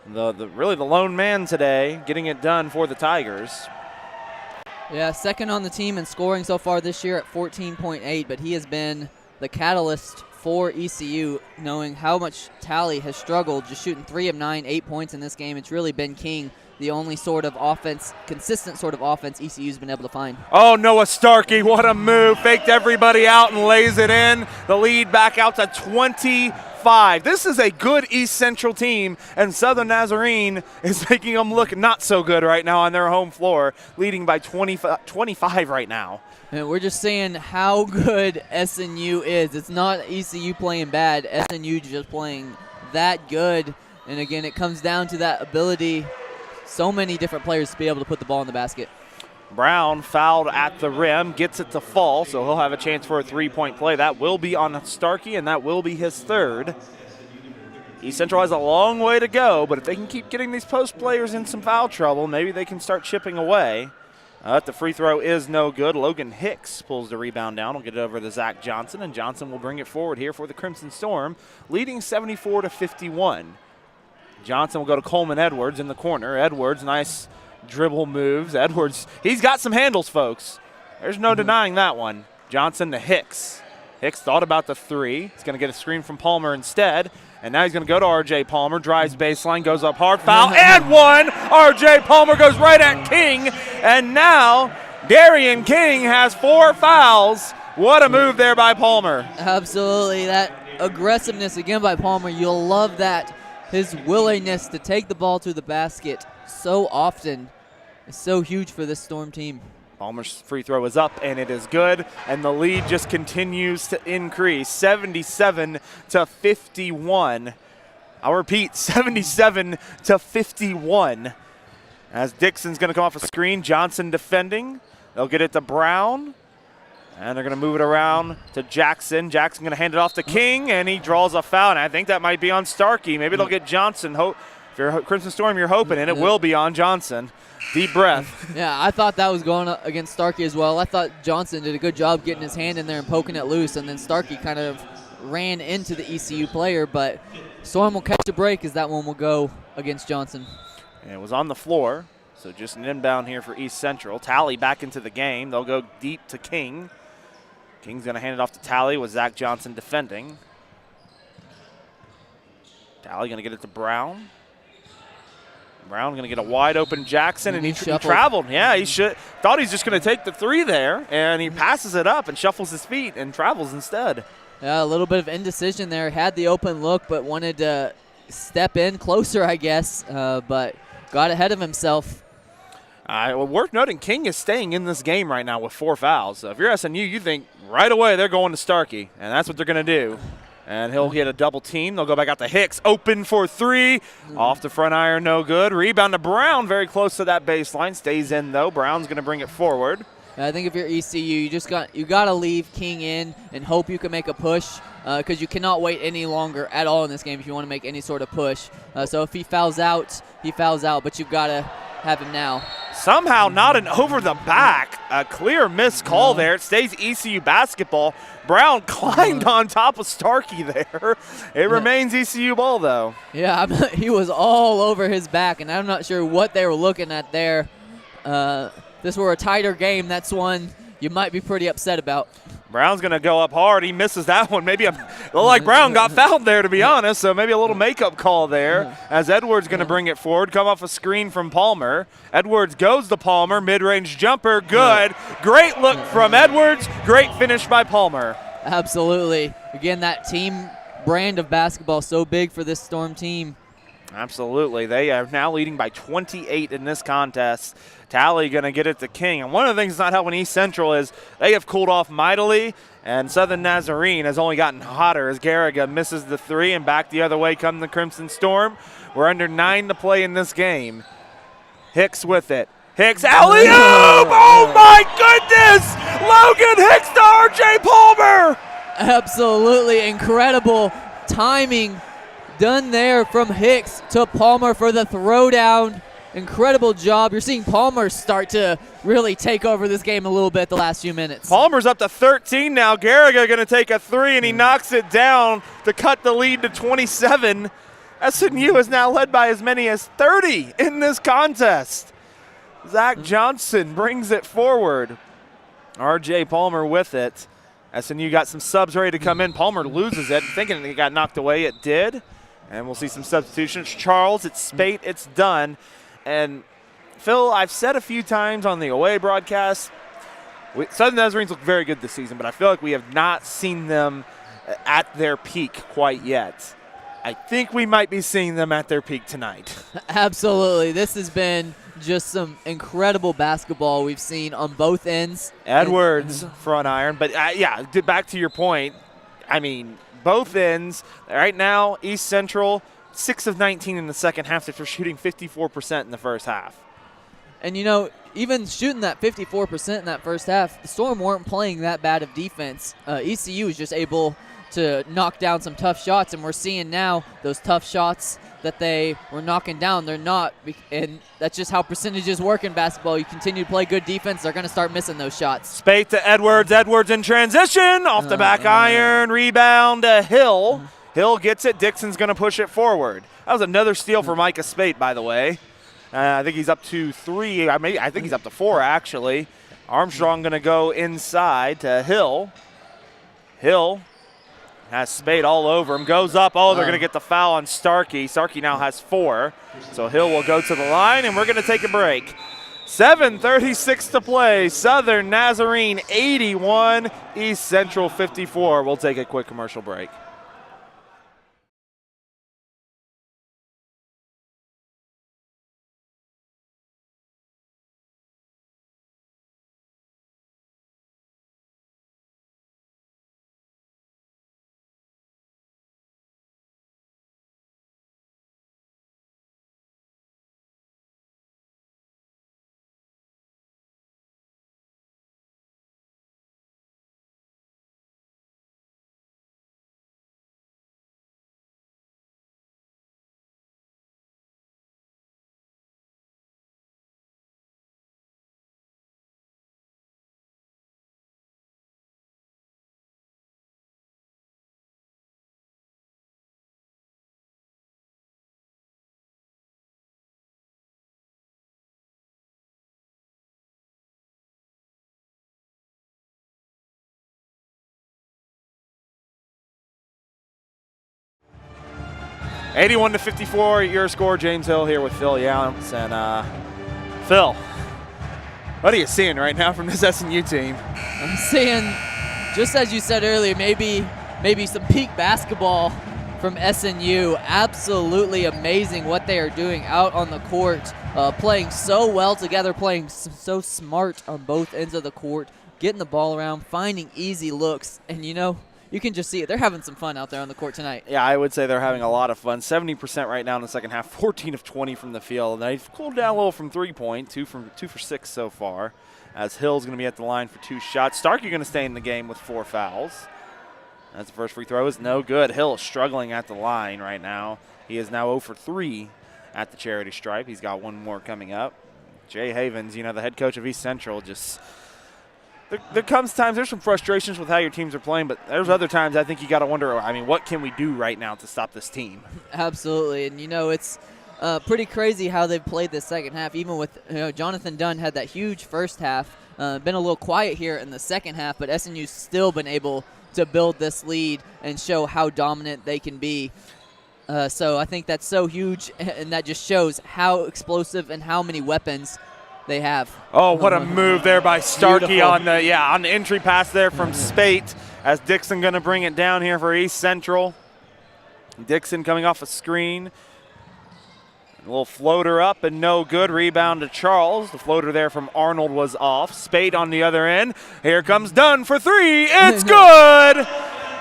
really the lone man today, getting it done for the Tigers. Yeah, second on the team in scoring so far this year at 14.8, but he has been the catalyst for ECU, knowing how much Tally has struggled, just shooting 3 of 9, 8 points in this game. It's really been King, the only sort of offense, consistent sort of offense ECU's been able to find. Oh, Noah Starkey, what a move. Faked everybody out and lays it in. The lead back out to 25. This is a good East Central team, and Southern Nazarene is making them look not so good right now on their home floor, leading by 25 right now. And we're just saying how good SNU is. It's not ECU playing bad. SNU just playing that good. And again, it comes down to that ability, so many different players to be able to put the ball in the basket. Brown fouled at the rim, gets it to fall, so he'll have a chance for a three-point play. That will be on Starkey, and that will be his third. East Central has a long way to go, but if they can keep getting these post players in some foul trouble, maybe they can start chipping away. The free throw is no good. Logan Hicks pulls the rebound down. Will get it over to Zach Johnson, and Johnson will bring it forward here for the Crimson Storm, leading 74-51. Johnson will go to Coleman Edwards in the corner. Edwards, nice dribble moves. Edwards, he's got some handles, folks. There's no denying that one. Johnson to Hicks. Hicks thought about the three. He's going to get a screen from Palmer instead. And now he's going to go to R.J. Palmer. Drives baseline, goes up hard. Foul and one. R.J. Palmer goes right at King. And now Darian King has 4 fouls. What a move there by Palmer. Absolutely. That aggressiveness again by Palmer. You'll love that. His willingness to take the ball to the basket so often is so huge for this Storm team. Palmer's free throw is up, and it is good, and the lead just continues to increase, 77-51. I'll repeat, 77-51. As Dixon's going to come off a screen, Johnson defending. They'll get it to Brown. And they're going to move it around to Jackson. Jackson going to hand it off to King, and he draws a foul. And I think that might be on Starkey. Maybe they'll get Johnson. If you're Crimson Storm, you're hoping, and it will be on Johnson. Deep breath. Yeah, I thought that was going against Starkey as well. I thought Johnson did a good job getting his hand in there and poking it loose, and then Starkey kind of ran into the ECU player. But Storm will catch a break as that one will go against Johnson. And it was on the floor, so just an inbound here for East Central. Tally back into the game. They'll go deep to King. King's going to hand it off to Tally with Zach Johnson defending. Tally going to get it to Brown. Brown going to get a wide open Jackson, and he traveled. Yeah, he thought he's just going to take the three there, and he passes it up and shuffles his feet and travels instead. Yeah, a little bit of indecision there. Had the open look, but wanted to step in closer, I guess, but got ahead of himself. Well, worth noting, King is staying in this game right now with 4 fouls. So if you're SNU, you think right away they're going to Starkey, and that's what they're going to do. And he'll get a double team. They'll go back out to Hicks. Open for 3. Off the front iron, no good. Rebound to Brown, very close to that baseline. Stays in, though. Brown's going to bring it forward. I think if you're ECU, you got to leave King in and hope you can make a push because you cannot wait any longer at all in this game if you want to make any sort of push. So if he fouls out, but you've got to have him now. Somehow not an over the back. A clear missed call there. It stays ECU basketball. Brown climbed on top of Starkey there. It remains ECU ball, though. Yeah, he was all over his back, and I'm not sure what they were looking at there. This were a tighter game. That's one you might be pretty upset about. Brown's going to go up hard. He misses that one. Maybe looked like Brown got fouled there, to be honest, so maybe a little makeup call there as Edwards going to bring it forward, come off a screen from Palmer. Edwards goes to Palmer, mid-range jumper, good. Great look from Edwards, great finish by Palmer. Absolutely. Again, that team brand of basketball so big for this Storm team. Absolutely. They are now leading by 28 in this contest. Tally going to get it to King. And one of the things that's not helping East Central is they have cooled off mightily, and Southern Nazarene has only gotten hotter as Garriga misses the three, and back the other way come the Crimson Storm. We're under 9 to play in this game. Hicks with it. Hicks, alley-oop! Oh, my goodness! Logan Hicks to R.J. Palmer! Absolutely incredible timing done there from Hicks to Palmer for the throwdown. Incredible job. You're seeing Palmer start to really take over this game a little bit the last few minutes. Palmer's up to 13 now. Garriga going to take a three, and he knocks it down to cut the lead to 27. SNU is now led by as many as 30 in this contest. Zach Johnson brings it forward. R.J. Palmer with it. SNU got some subs ready to come in. Palmer loses it, thinking it got knocked away. It did. And we'll see some substitutions. Charles, it's Spate, it's done. And Phil, I've said a few times on the away broadcast, Southern Nazarenes look very good this season, but I feel like we have not seen them at their peak quite yet. I think we might be seeing them at their peak tonight. Absolutely. This has been just some incredible basketball we've seen on both ends. Edwards, front iron. But, yeah, back to your point, I mean, both ends. Right now, East Central, 6 of 19 in the second half after shooting 54% in the first half. And, you know, even shooting that 54% in that first half, the Storm weren't playing that bad of defense. ECU was just able to knock down some tough shots, and we're seeing now those tough shots that they were knocking down, they're not. And that's just how percentages work in basketball. You continue to play good defense, they're going to start missing those shots. Spate to Edwards. Edwards in transition. Off the back iron. Rebound to Hill. Hill gets it. Dixon's going to push it forward. That was another steal for Micah Spate, by the way. I think he's up to 3. I think he's up to 4, actually. Armstrong going to go inside to Hill. Hill has Spade all over him. Goes up. Oh, they're going to get the foul on Starkey. Starkey now has 4. So Hill will go to the line, and we're going to take a break. 7:36 to play. Southern Nazarene 81, East Central 54. We'll take a quick commercial break. (81-54), your score. James Hill here with Phil Younts. And Phil, what are you seeing right now from this SNU team? I'm seeing, just as you said earlier, maybe some peak basketball from SNU. Absolutely amazing what they are doing out on the court, playing so well together, playing so smart on both ends of the court, getting the ball around, finding easy looks, and you know, you can just see it. They're having some fun out there on the court tonight. Yeah, I would say they're having a lot of fun. 70% right now in the second half, 14 of 20 from the field. They've cooled down a little from three-point, 2 for 6 so far, as Hill's going to be at the line for 2 shots. Starkey going to stay in the game with 4 fouls. That's the first free throw is no good. Hill is struggling at the line right now. He is now 0 for 3 at the charity stripe. He's got 1 more coming up. Jay Havens, you know, the head coach of East Central, just – there comes times, there's some frustrations with how your teams are playing, but there's other times I think you got to wonder, I mean, what can we do right now to stop this team? Absolutely, and you know, it's pretty crazy how they've played this second half, even with, you know, Jonathan Dunn had that huge first half, been a little quiet here in the second half, but SNU's still been able to build this lead and show how dominant they can be. So I think that's so huge, and that just shows how explosive and how many weapons they have. Oh, what a move there by Starkey on the entry pass there from Spate, as Dixon going to bring it down here for East Central. Dixon coming off a screen. A little floater up and no good. Rebound to Charles. The floater there from Arnold was off. Spate on the other end. Here comes Dunn for three. It's good.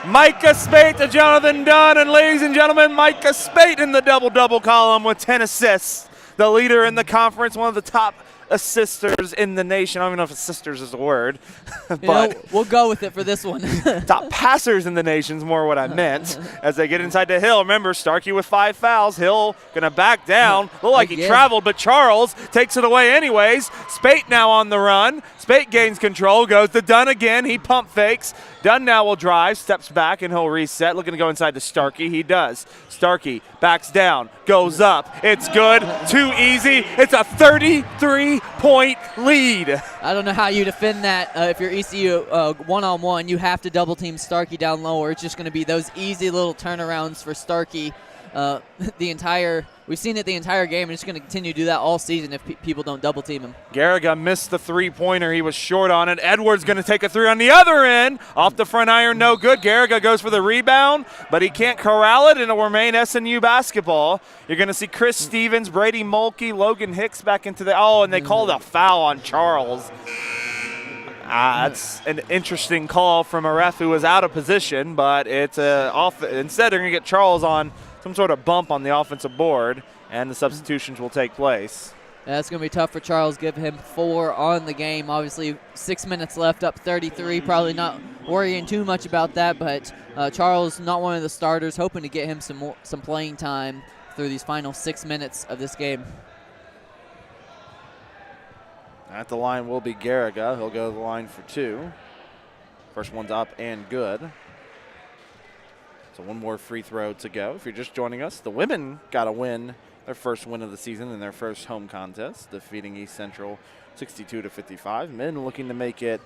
Micah Spate to Jonathan Dunn. And ladies and gentlemen, Micah Spate in the double-double column with 10 assists. The leader in the conference, one of the top assisters in the nation. I don't even know if assisters is a word, but we'll go with it for this one. top passers in the nation is more what I meant. As they get inside to Hill, remember Starkey with 5 fouls. Hill gonna back down. Looked like he traveled, but Charles takes it away anyways. Spate now on the run. Spate gains control, goes to Dunn again. He pump fakes. Dunn now will drive, steps back, and he'll reset. Looking to go inside to Starkey. He does. Starkey backs down, goes up. It's good. Too easy. It's a 33-point lead. I don't know how you defend that. If you're ECU one-on-one, you have to double-team Starkey down low, or it's just going to be those easy little turnarounds for Starkey. We've seen it the entire game, and it's going to continue to do that all season if people don't double team him. Garriga missed the three-pointer. He was short on it. Edwards going to take a three on the other end. Off the front iron, no good. Garriga goes for the rebound, but he can't corral it, and it'll remain SNU basketball. You're going to see Chris Stevens, Brady Mulkey, Logan Hicks back into the – and they called a foul on Charles. That's an interesting call from a ref who was out of position, but it's instead they're going to get Charles on some sort of bump on the offensive board, and the substitutions will take place. That's going to be tough for Charles. Give him 4 on the game. Obviously, 6 minutes left, up 33. Probably not worrying too much about that, but Charles, not one of the starters, hoping to get him some playing time through these final 6 minutes of this game. At the line will be Garriga. He'll go to the line for 2. First one's up and good. So one more free throw to go. If you're just joining us, the women got a win, their first win of the season in their first home contest, defeating East Central 62-55. Men looking to make it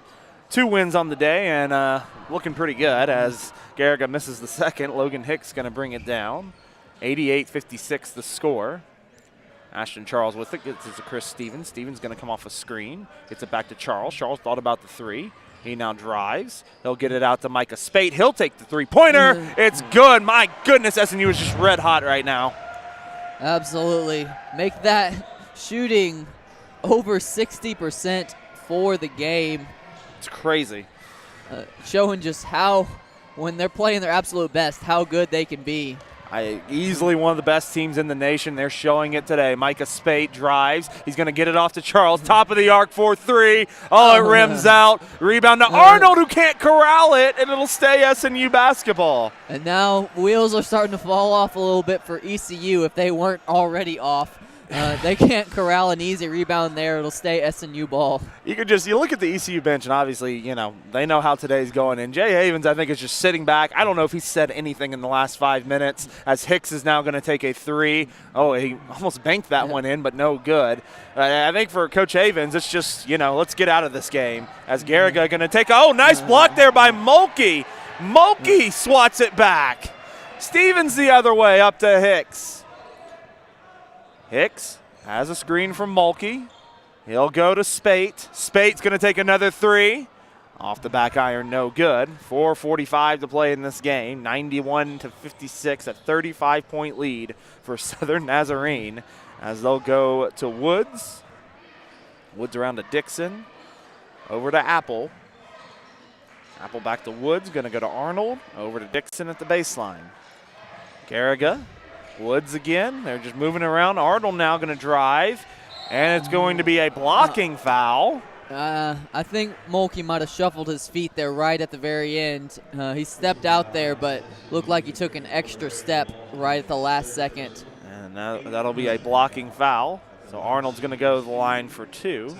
2 wins on the day and looking pretty good as Garriga misses the second. Logan Hicks going to bring it down. 88-56 the score. Ashton Charles with it. Gets it to Chris Stevens. Stevens going to come off a screen. Gets it back to Charles. Charles thought about the 3. He now drives. He'll get it out to Micah Spate. He'll take the three-pointer. It's good. My goodness, SNU is just red hot right now. Absolutely. Make that shooting over 60% for the game. It's crazy. Showing just how, when they're playing their absolute best, how good they can be. Easily one of the best teams in the nation. They're showing it today. Micah Spate drives. He's going to get it off to Charles. Top of the arc for 3. It rims out. Rebound to Arnold, who can't corral it, and it'll stay SNU basketball. And now wheels are starting to fall off a little bit for ECU if they weren't already off. They can't corral an easy rebound there. It'll stay SNU ball. You look at the ECU bench, and obviously, they know how today's going. And Jay Havens, I think, is just sitting back. I don't know if he said anything in the last 5 minutes, as Hicks is now going to take a 3. Oh, he almost banked that one in, but no good. I think for Coach Havens, it's just, let's get out of this game. As Garriga going to take, nice block there by Mulkey. Mulkey swats it back. Stevens the other way up to Hicks. Hicks has a screen from Mulkey. He'll go to Spate. Spate's going to take another 3. Off the back iron, no good. 4:45 to play in this game. 91-56, a 35-point lead for Southern Nazarene as they'll go to Woods. Woods around to Dixon. Over to Apple. Apple back to Woods. Going to go to Arnold. Over to Dixon at the baseline. Garriga. Woods again. They're just moving around. Arnold now going to drive, and it's going to be a blocking foul. I think Mulkey might have shuffled his feet there right at the very end. He stepped out there, but looked like he took an extra step right at the last second. And now that'll be a blocking foul. So Arnold's going to go to the line for 2.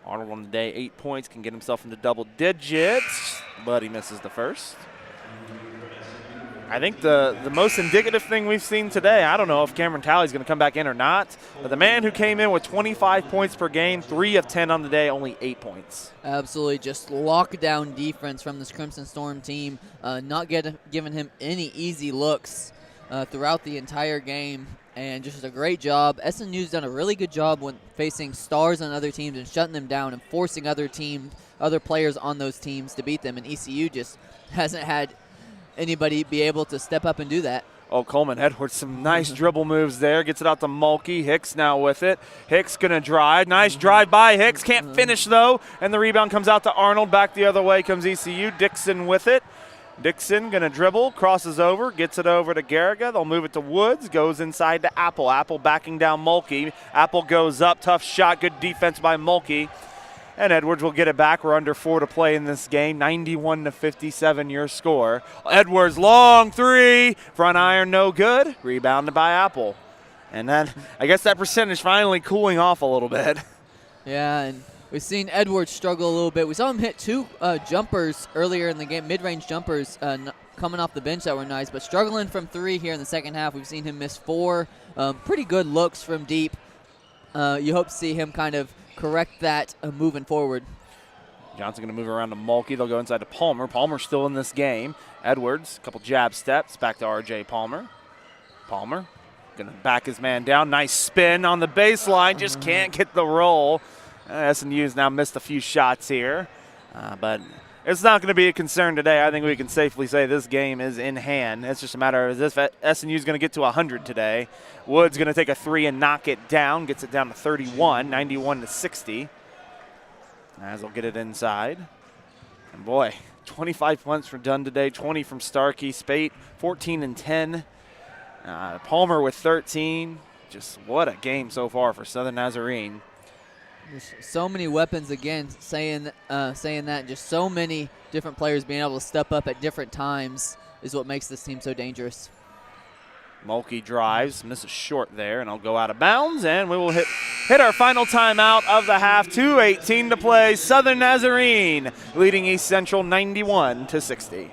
Arnold on the day, 8 points, can get himself into double digits, but he misses the first. I think the most indicative thing we've seen today, I don't know if Cameron Talley's going to come back in or not, but the man who came in with 25 points per game, 3 of 10 on the day, only 8 points. Absolutely, just lockdown defense from this Crimson Storm team, not giving him any easy looks throughout the entire game, and just a great job. SNU's done a really good job when facing stars on other teams and shutting them down and forcing other players on those teams to beat them, and ECU just hasn't had anybody be able to step up and do that. Oh, Coleman Edwards, some nice dribble moves there. Gets it out to Mulkey. Hicks now with it. Hicks going to drive. Nice drive by Hicks. Can't finish, though. And the rebound comes out to Arnold. Back the other way comes ECU. Dixon with it. Dixon going to dribble, crosses over, gets it over to Garriga. They'll move it to Woods, goes inside to Apple. Apple backing down Mulkey. Apple goes up, tough shot, good defense by Mulkey. And Edwards will get it back. We're under 4 to play in this game. 91-57 your score. Edwards, long three. Front iron, no good. Rebounded by Apple. And then I guess that percentage finally cooling off a little bit. Yeah, and we've seen Edwards struggle a little bit. We saw him hit 2 jumpers earlier in the game, mid-range jumpers coming off the bench that were nice, but struggling from 3 here in the second half. We've seen him miss 4 pretty good looks from deep. You hope to see him kind of correct that moving forward. Johnson going to move around to Mulkey. They'll go inside to Palmer. Palmer's still in this game. Edwards, a couple jab steps, back to R.J. Palmer. Palmer going to back his man down. Nice spin on the baseline. Just can't get the roll. SNU's now missed a few shots here. But it's not going to be a concern today. I think we can safely say this game is in hand. It's just a matter of if SNU's going to get to 100 today. Wood's going to take a 3 and knock it down. Gets it down to 31, 91-60. As they'll get it inside. And boy, 25 points from Dunn today, 20 from Starkey. Spate, 14 and 10. Palmer with 13. Just what a game so far for Southern Nazarene. There's so many weapons again, saying that just so many different players being able to step up at different times is what makes this team so dangerous. Mulkey drives, misses short there, and I'll go out of bounds, and we will hit our final timeout of the half. 2:18 to play. Southern Nazarene leading East Central 91-60.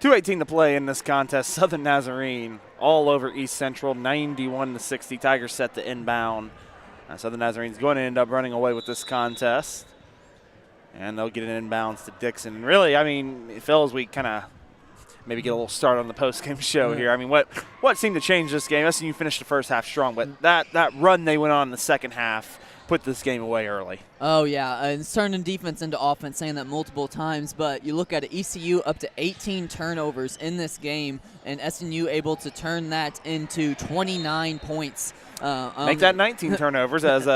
.218 to play in this contest. Southern Nazarene all over East Central, 91-60. Tigers set to inbound. Southern Nazarene's going to end up running away with this contest. And they'll get an inbounds to Dixon. And really, I mean, Phil, as we kind of maybe get a little start on the post-game show here. I mean, what seemed to change this game? SNU finished the first half strong, but that run they went on in the second half put this game away early. Oh, yeah, and it's turning defense into offense, saying that multiple times. But you look at it, ECU up to 18 turnovers in this game, and SNU able to turn that into 29 points. Make that 19 turnovers as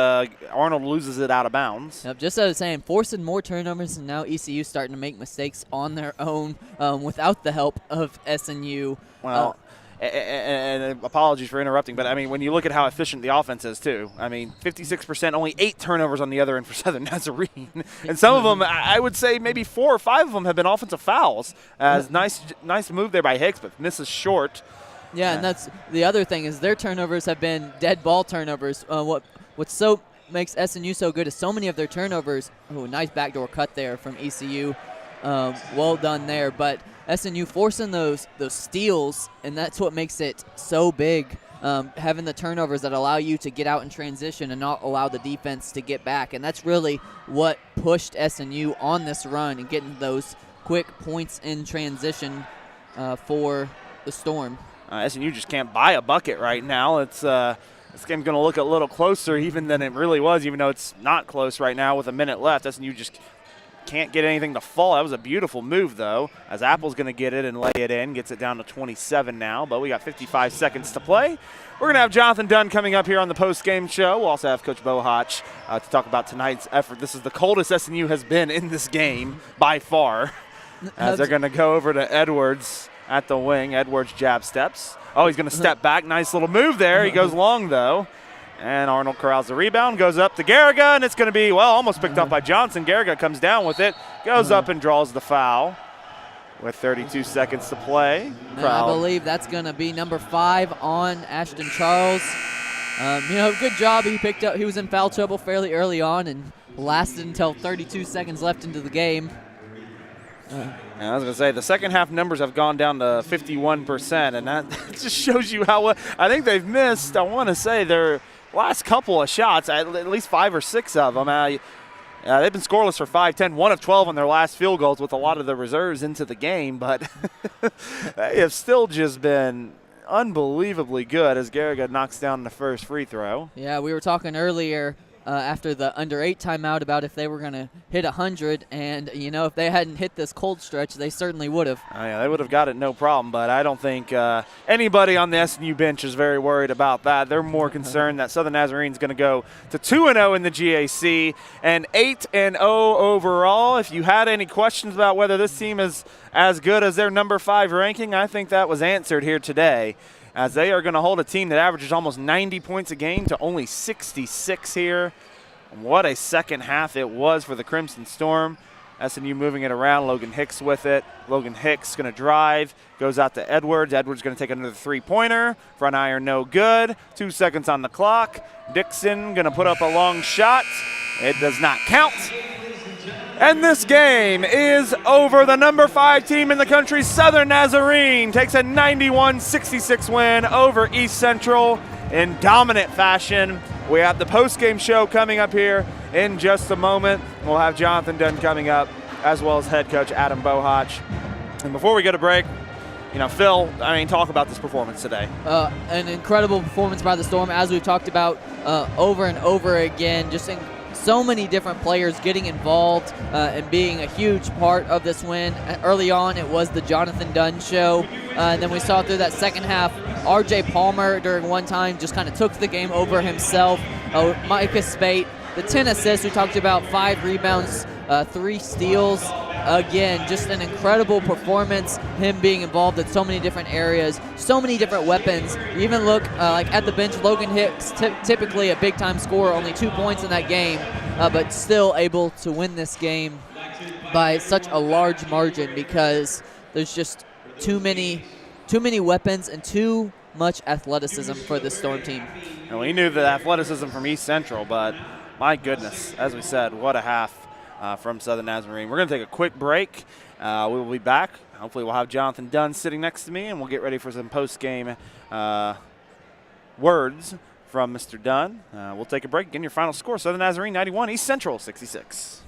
Arnold loses it out of bounds. Yep, just as I was saying, forcing more turnovers, and now ECU starting to make mistakes on their own without the help of SNU. Well, and apologies for interrupting, but I mean, when you look at how efficient the offense is, too, I mean, 56%, only 8 turnovers on the other end for Southern Nazarene. And some of them, I would say maybe 4 or 5 of them have been offensive fouls. Nice move there by Hicks, but misses short. Yeah, and that's the other thing is their turnovers have been dead ball turnovers. What so makes SNU so good is so many of their turnovers. Oh, nice backdoor cut there from ECU. Well done there, but SNU forcing those steals, and that's what makes it so big, having the turnovers that allow you to get out in transition and not allow the defense to get back. And that's really what pushed SNU on this run and getting those quick points in transition for the Storm. SNU just can't buy a bucket right now. This game's going to look a little closer even than it really was, even though it's not close right now with a minute left. SNU just can't get anything to fall. That was a beautiful move, though, as Apple's going to get it and lay it in. Gets it down to 27 now, but we got 55 seconds to play. We're going to have Jonathan Dunn coming up here on the post-game show. We'll also have Coach Bohach to talk about tonight's effort. This is the coldest SNU has been in this game by far, as they're going to go over to Edwards at the wing. Edwards jab steps. Oh, he's going to step back. Nice little move there. He goes long, though. And Arnold corrals the rebound, goes up to Garriga, and it's going to be, well, almost picked up by Johnson. Garriga comes down with it, goes up and draws the foul with 32 seconds to play. I believe that's going to be number 5 on Ashton Charles. Good job. He was in foul trouble fairly early on and lasted until 32 seconds left into the game. I was going to say, the second half numbers have gone down to 51%, and that just shows you how well. I think they've missed, I want to say, their last couple of shots, at least 5 or 6 of them. They've been scoreless for 5-10, 1 of 12 on their last field goals with a lot of the reserves into the game, but they have still just been unbelievably good as Garriga knocks down the first free throw. Yeah, we were talking earlier after the under-8 timeout about if they were going to hit 100, and, if they hadn't hit this cold stretch, they certainly would have. Oh, yeah, they would have got it no problem, but I don't think anybody on the SNU bench is very worried about that. They're more concerned that Southern Nazarene's going to go to 2-0 in the GAC and 8-0 overall. If you had any questions about whether this team is as good as their number 5 ranking, I think that was answered here today, as they are going to hold a team that averages almost 90 points a game to only 66 here. What a second half it was for the Crimson Storm. SNU moving it around, Logan Hicks with it. Logan Hicks going to drive, goes out to Edwards. Edwards going to take another three-pointer. Front iron no good. 2 seconds on the clock. Dixon going to put up a long shot. It does not count. And this game is over. The number 5 team in the country, Southern Nazarene, takes a 91-66 win over East Central in dominant fashion. We have the post-game show coming up here in just a moment. We'll have Jonathan Dunn coming up, as well as head coach Adam Bohach. And before we go to break, Phil, talk about this performance today. An incredible performance by the Storm, as we've talked about over and over again. Just so many different players getting involved and being a huge part of this win. Early on, it was the Jonathan Dunn show. And then we saw through that second half, R.J. Palmer during one time just kind of took the game over himself. Micah Spate, the 10 assists, we talked about 5 rebounds, 3 steals. Again, just an incredible performance, him being involved in so many different areas, so many different weapons. You even look at the bench, Logan Hicks, typically a big-time scorer, only 2 points in that game, but still able to win this game by such a large margin because there's just too many weapons and too much athleticism for this Storm team. And we knew the athleticism from East Central, but my goodness, as we said, what a half from Southern Nazarene. We're going to take a quick break. We will be back. Hopefully we'll have Jonathan Dunn sitting next to me, and we'll get ready for some post-game words from Mr. Dunn. We'll take a break. Again, your final score, Southern Nazarene 91, East Central 66.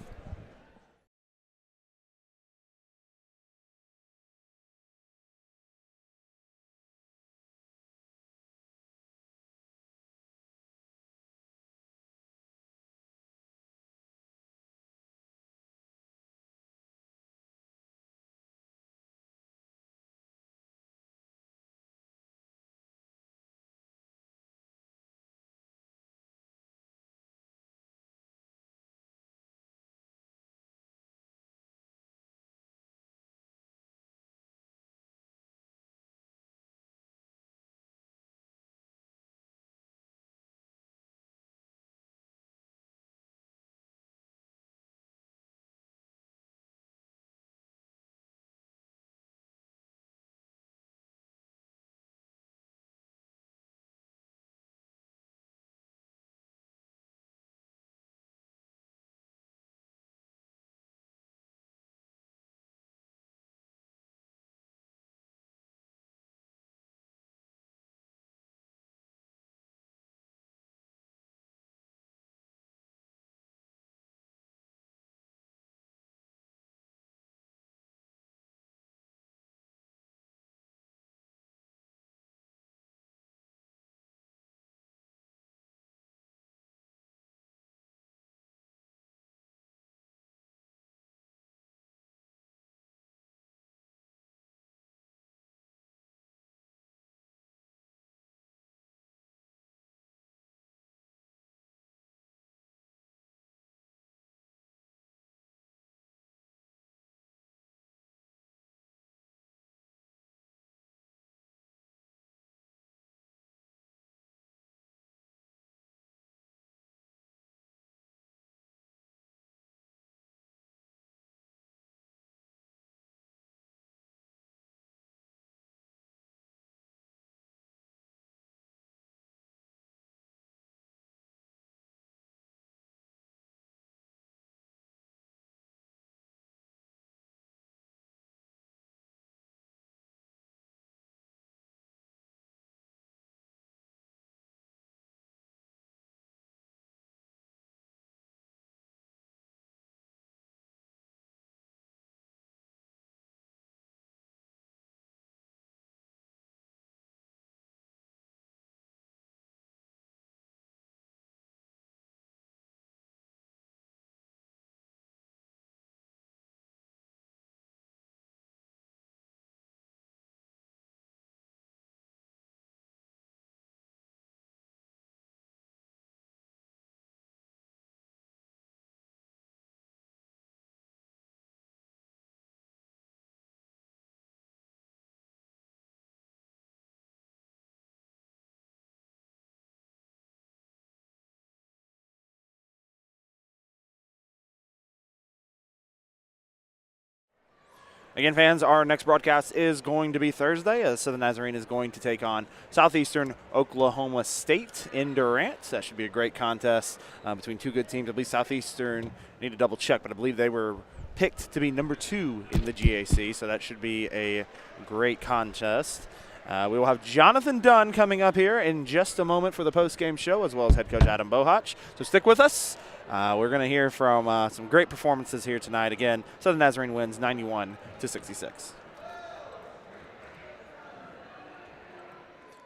Again, fans, our next broadcast is going to be Thursday as Southern Nazarene is going to take on Southeastern Oklahoma State in Durant. That should be a great contest between two good teams. I believe Southeastern, need to double check, but I believe they were picked to be number 2 in the GAC, so that should be a great contest. We will have Jonathan Dunn coming up here in just a moment for the post-game show, as well as head coach Adam Bohach. So stick with us. We're going to hear from some great performances here tonight. Again, Southern Nazarene wins 91-66.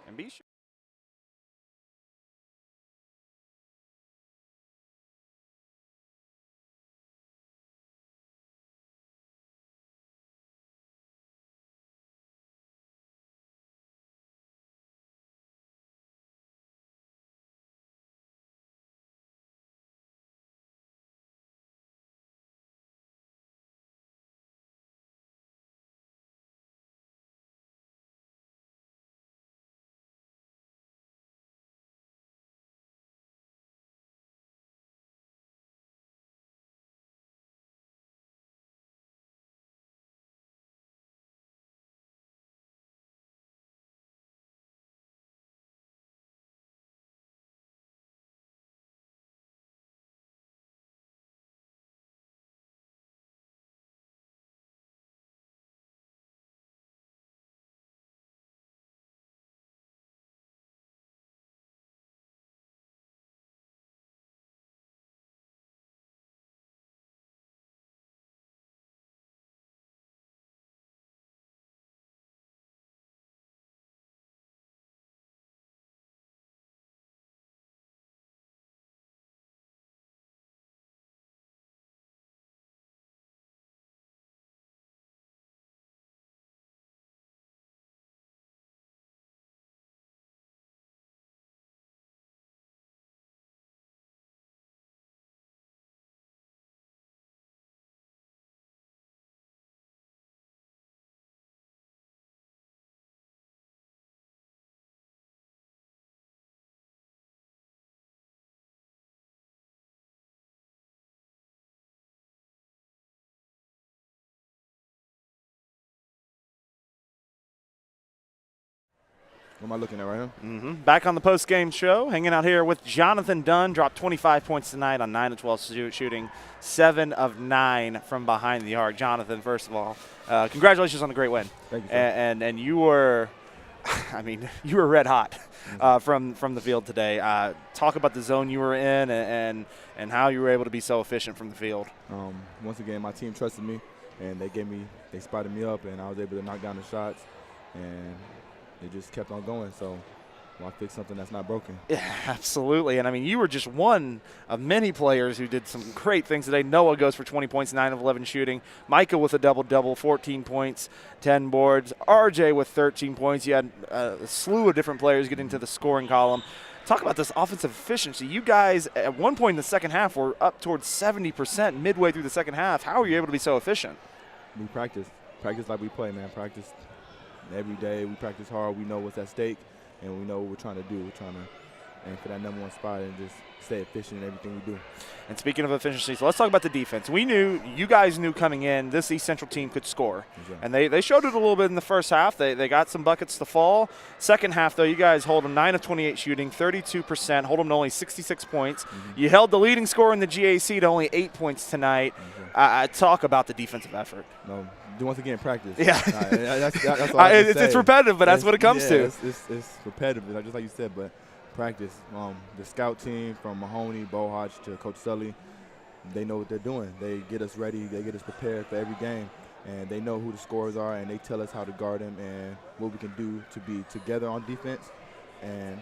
And be sure. What am I looking at right now? Back on the post-game show, hanging out here with Jonathan Dunn. Dropped 25 points tonight on 9 of 12 shooting, 7 of 9 from behind the arc. Jonathan, first of all, congratulations on the great win. Thank you, sir. And you were, I mean, you were red hot from the field today. Talk about the zone you were in and how you were able to be so efficient from the field. Once again, my team trusted me, and they spotted me up, and I was able to knock down the shots, and it just kept on going. So I fixed something that's not broken. Yeah, absolutely. And I mean, you were just one of many players who did some great things today. Noah goes for 20 points, 9 of 11 shooting. Micah with a double-double, 14 points, 10 boards. RJ with 13 points. You had a slew of different players get into the scoring column. Talk about this offensive efficiency. You guys, at one point in the second half, were up towards 70% midway through the second half. How are you able to be so efficient? We practice like we play, man. Practice every day. We practice hard. We know what's at stake, and we know what we're trying to do. We're trying to aim for that number 1 spot and just stay efficient in everything we do. And speaking of efficiency, so let's talk about the defense. You guys knew coming in this East Central team could score. Exactly. And they showed it a little bit in the first half. They got some buckets to fall. Second half, though, you guys hold them 9 of 28 shooting, 32%, hold them to only 66 points. You held the leading scorer in the GAC to only 8 points tonight. Talk about the defensive effort. No, once again, practice. Yeah. That's all I can say. It's repetitive, but that's what it comes to. It's repetitive, just like you said, but practice. The scout team from Mahoney, Bohach to Coach Sully, they know what they're doing. They get us ready. They get us prepared for every game, and they know who the scorers are, and they tell us how to guard them and what we can do to be together on defense and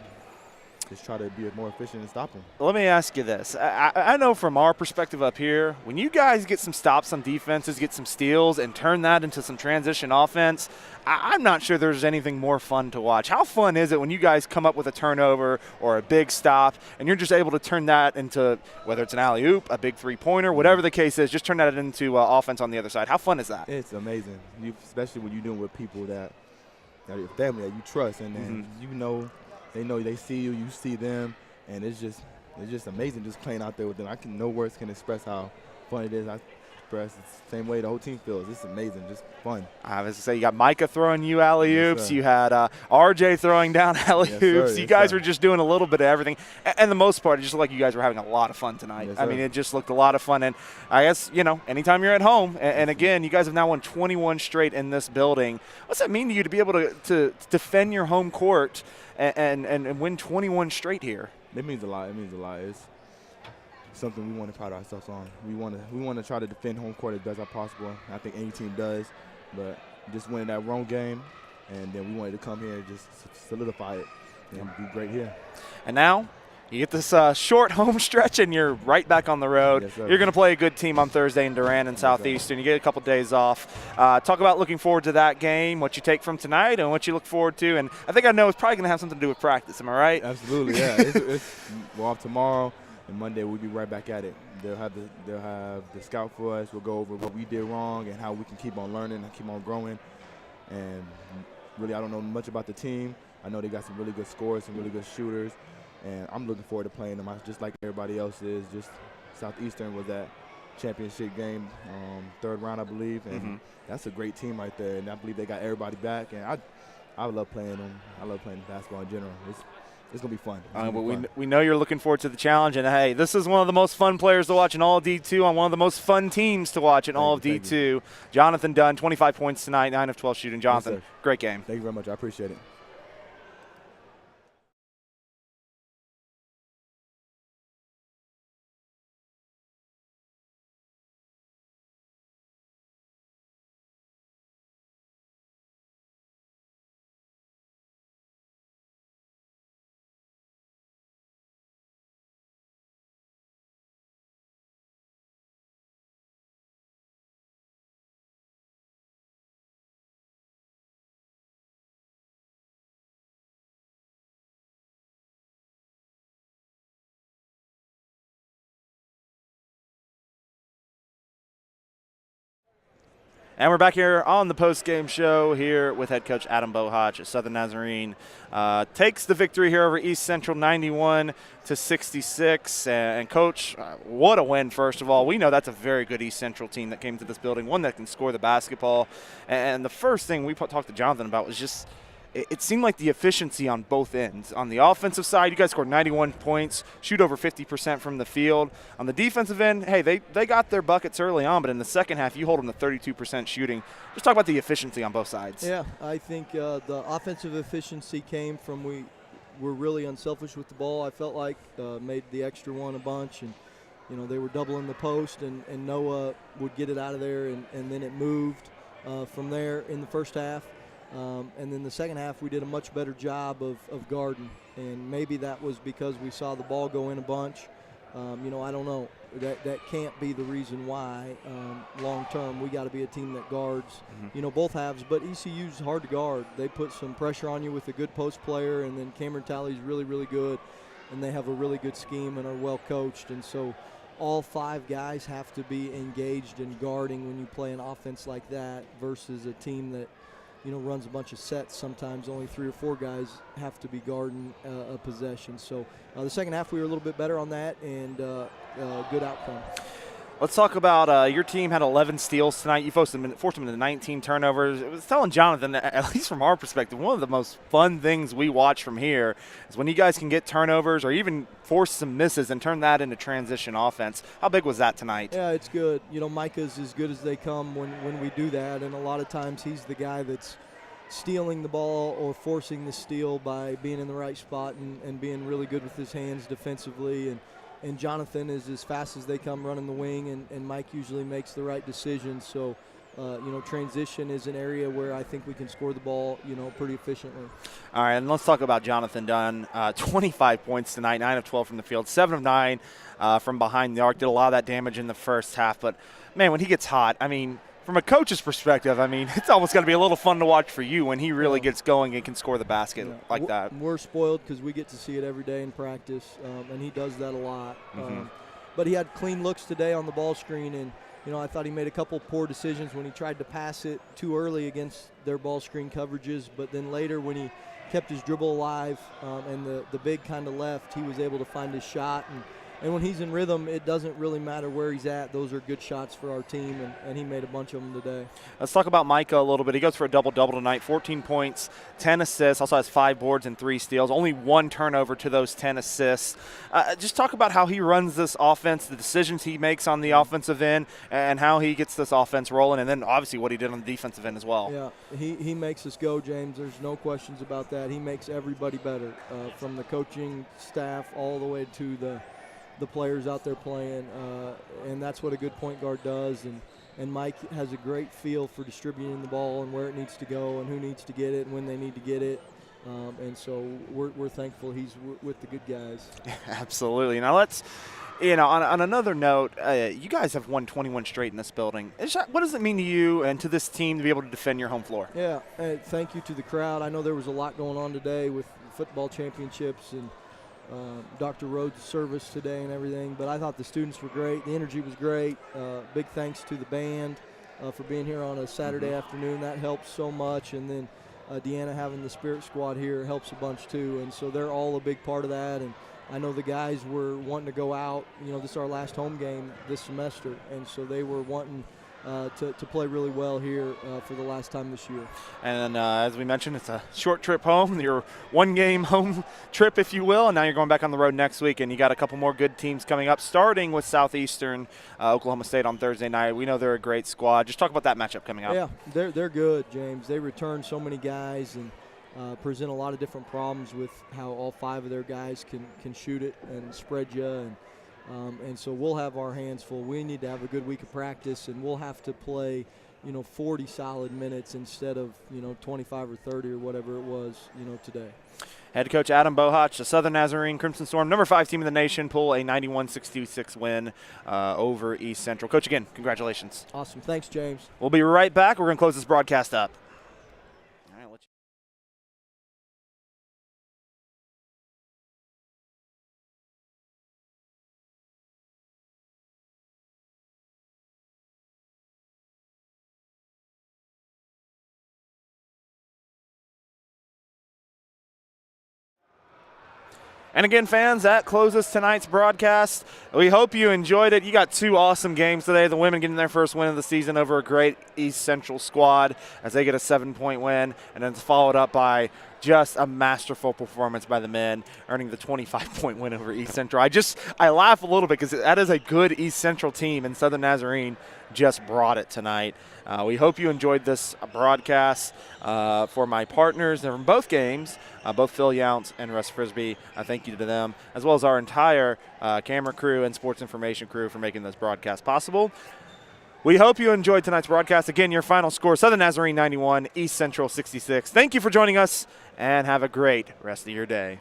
just try to be more efficient and stop them. Let me ask you this. I know from our perspective up here, when you guys get some stops on defenses, get some steals, and turn that into some transition offense, I'm not sure there's anything more fun to watch. How fun is it when you guys come up with a turnover or a big stop, and you're just able to turn that into, whether it's an alley-oop, a big three-pointer, whatever the case is, just turn that into offense on the other side. How fun is that? It's amazing, especially when you're doing with people that your family that you trust, and then you know they see you, you see them, and it's just amazing just playing out there with them. No words can express how fun it is. express. It's the same way the whole team feels. It's amazing, just fun. I was going to say, you got Micah throwing you alley-oops. Yes, sir. You had RJ throwing down alley-oops. Yes, You guys sir. were just doing a little bit of everything. And the most part, it just looked like you guys were having a lot of fun tonight. Yes, I sir. mean, it just looked a lot of fun. And I guess, anytime you're at home, and again, you guys have now won 21 straight in this building. What's that mean to you to be able to defend your home court and win 21 straight here? It means a lot. It means a lot. It's something we want to pride ourselves on. We want to try to defend home court as best as possible. I think any team does, but just winning that road game, and then we wanted to come here and just solidify it and be great here. And now you get this short home stretch, and you're right back on the road. Yes, sir. You're going to play a good team on Thursday in Durant and Southeastern. You get a couple days off. Talk about looking forward to that game, what you take from tonight, and what you look forward to. And I think I know it's probably going to have something to do with practice. Am I right? Absolutely, yeah. We're off tomorrow, and Monday we'll be right back at it. They'll have the scout for us. We'll go over what we did wrong and how we can keep on learning and keep on growing. And really, I don't know much about the team. I know they got some really good scorers, some really good shooters, and I'm looking forward to playing them just like everybody else is. Just Southeastern was that championship game, third round, I believe, and that's a great team right there. And I believe they got everybody back, and I love playing them. I love playing basketball in general. It's going to be fun. But we know you're looking forward to the challenge. And, hey, this is one of the most fun players to watch in all of D2 on one of the most fun teams to watch in all of D2. Jonathan Dunn, 25 points tonight, 9 of 12 shooting. Jonathan, Yes, great game. Thank you very much. I appreciate it. And we're back here on the post-game show here with head coach Adam Bohach. Southern Nazarene takes the victory here over East Central 91-66. And, Coach, what a win, first of all. We know that's a very good East Central team that came to this building, one that can score the basketball. And the first thing we talked to Jonathan about was just it seemed like the efficiency on both ends. On the offensive side, you guys scored 91 points, shoot over 50% from the field. On the defensive end, hey, they got their buckets early on, but in the second half, you hold them to 32% shooting. Just talk about the efficiency on both sides. Yeah, I think the offensive efficiency came from we were really unselfish with the ball. I felt like made the extra one a bunch, and they were doubling the post, and Noah would get it out of there, and then it moved from there in the first half. And then the second half, we did a much better job of guarding, and maybe that was because we saw the ball go in a bunch. I don't know. That can't be the reason why. Long term, we got to be a team that guards, both halves. But ECU's hard to guard. They put some pressure on you with a good post player, and then Cameron Talley's really, really good, and they have a really good scheme and are well coached. And so all five guys have to be engaged in guarding when you play an offense like that versus a team that runs a bunch of sets. Sometimes only 3 or 4 guys have to be guarding a possession. So the second half we were a little bit better on that, and good outcome. Let's talk about your team had 11 steals tonight. You forced them into 19 turnovers. It was telling Jonathan, at least from our perspective, one of the most fun things we watch from here is when you guys can get turnovers or even force some misses and turn that into transition offense. How big was that tonight? Yeah, it's good. Micah's as good as they come when we do that, and a lot of times he's the guy that's stealing the ball or forcing the steal by being in the right spot and being really good with his hands defensively. And Jonathan is as fast as they come running the wing, and Mike usually makes the right decision. So, transition is an area where I think we can score the ball, pretty efficiently. All right, and let's talk about Jonathan Dunn. 25 points tonight, 9 of 12 from the field, 7 of 9 from behind the arc. Did a lot of that damage in the first half. But, man, when he gets hot, from a coach's perspective, it's almost going to be a little fun to watch for you when he really gets going and can score the basket like that. We're spoiled because we get to see it every day in practice, and he does that a lot. But he had clean looks today on the ball screen, and I thought he made a couple poor decisions when he tried to pass it too early against their ball screen coverages. But then later when he kept his dribble alive and the big kind of left, he was able to find his shot And when he's in rhythm, it doesn't really matter where he's at. Those are good shots for our team, and he made a bunch of them today. Let's talk about Micah a little bit. He goes for a double-double tonight, 14 points, 10 assists, also has 5 boards and 3 steals, only 1 turnover to those 10 assists. Just talk about how he runs this offense, the decisions he makes on the offensive end, and how he gets this offense rolling, and then obviously what he did on the defensive end as well. Yeah, he makes us go, James. There's no questions about that. He makes everybody better, from the coaching staff all the way to the players out there playing, and that's what a good point guard does. And Mike has a great feel for distributing the ball and where it needs to go and who needs to get it and when they need to get it. And so we're thankful he's with the good guys. Absolutely. Now let's, on another note, you guys have won 21 straight in this building. What does it mean to you and to this team to be able to defend your home floor? Yeah, thank you to the crowd. I know there was a lot going on today with football championships and Dr. Rhodes' service today and everything, but I thought the students were great. The energy was great. Big thanks to the band for being here on a Saturday afternoon. That helps so much. And then Deanna having the Spirit Squad here helps a bunch too. And so they're all a big part of that. And I know the guys were wanting to go out. This is our last home game this semester, and so they were wanting to play really well here for the last time this year. And as we mentioned, it's a short trip home, your one-game home trip, if you will, and now you're going back on the road next week, and you got a couple more good teams coming up, starting with Southeastern Oklahoma State on Thursday night. We know they're a great squad. Just talk about that matchup coming up. Yeah, they're good, James. They return so many guys and present a lot of different problems with how all 5 of their guys can shoot it and spread you. And so we'll have our hands full. We need to have a good week of practice, and we'll have to play, 40 solid minutes instead of, 25 or 30 or whatever it was, today. Head coach Adam Bohach, the Southern Nazarene Crimson Storm, number 5 team in the nation, pull a 91-66 win over East Central. Coach, again, congratulations. Awesome. Thanks, James. We'll be right back. We're going to close this broadcast up. And again, fans, that closes tonight's broadcast. We hope you enjoyed it. You got 2 awesome games today. The women getting their first win of the season over a great East Central squad as they get a 7-point win, and then it's followed up by just a masterful performance by the men, earning the 25-point win over East Central. I laugh a little bit because that is a good East Central team, and Southern Nazarene just brought it tonight. We hope you enjoyed this broadcast. For my partners from both games, both Phil Younts and Russ Frisbee, thank you to them, as well as our entire camera crew and sports information crew for making this broadcast possible. We hope you enjoyed tonight's broadcast. Again, your final score, Southern Nazarene 91, East Central 66. Thank you for joining us, and have a great rest of your day.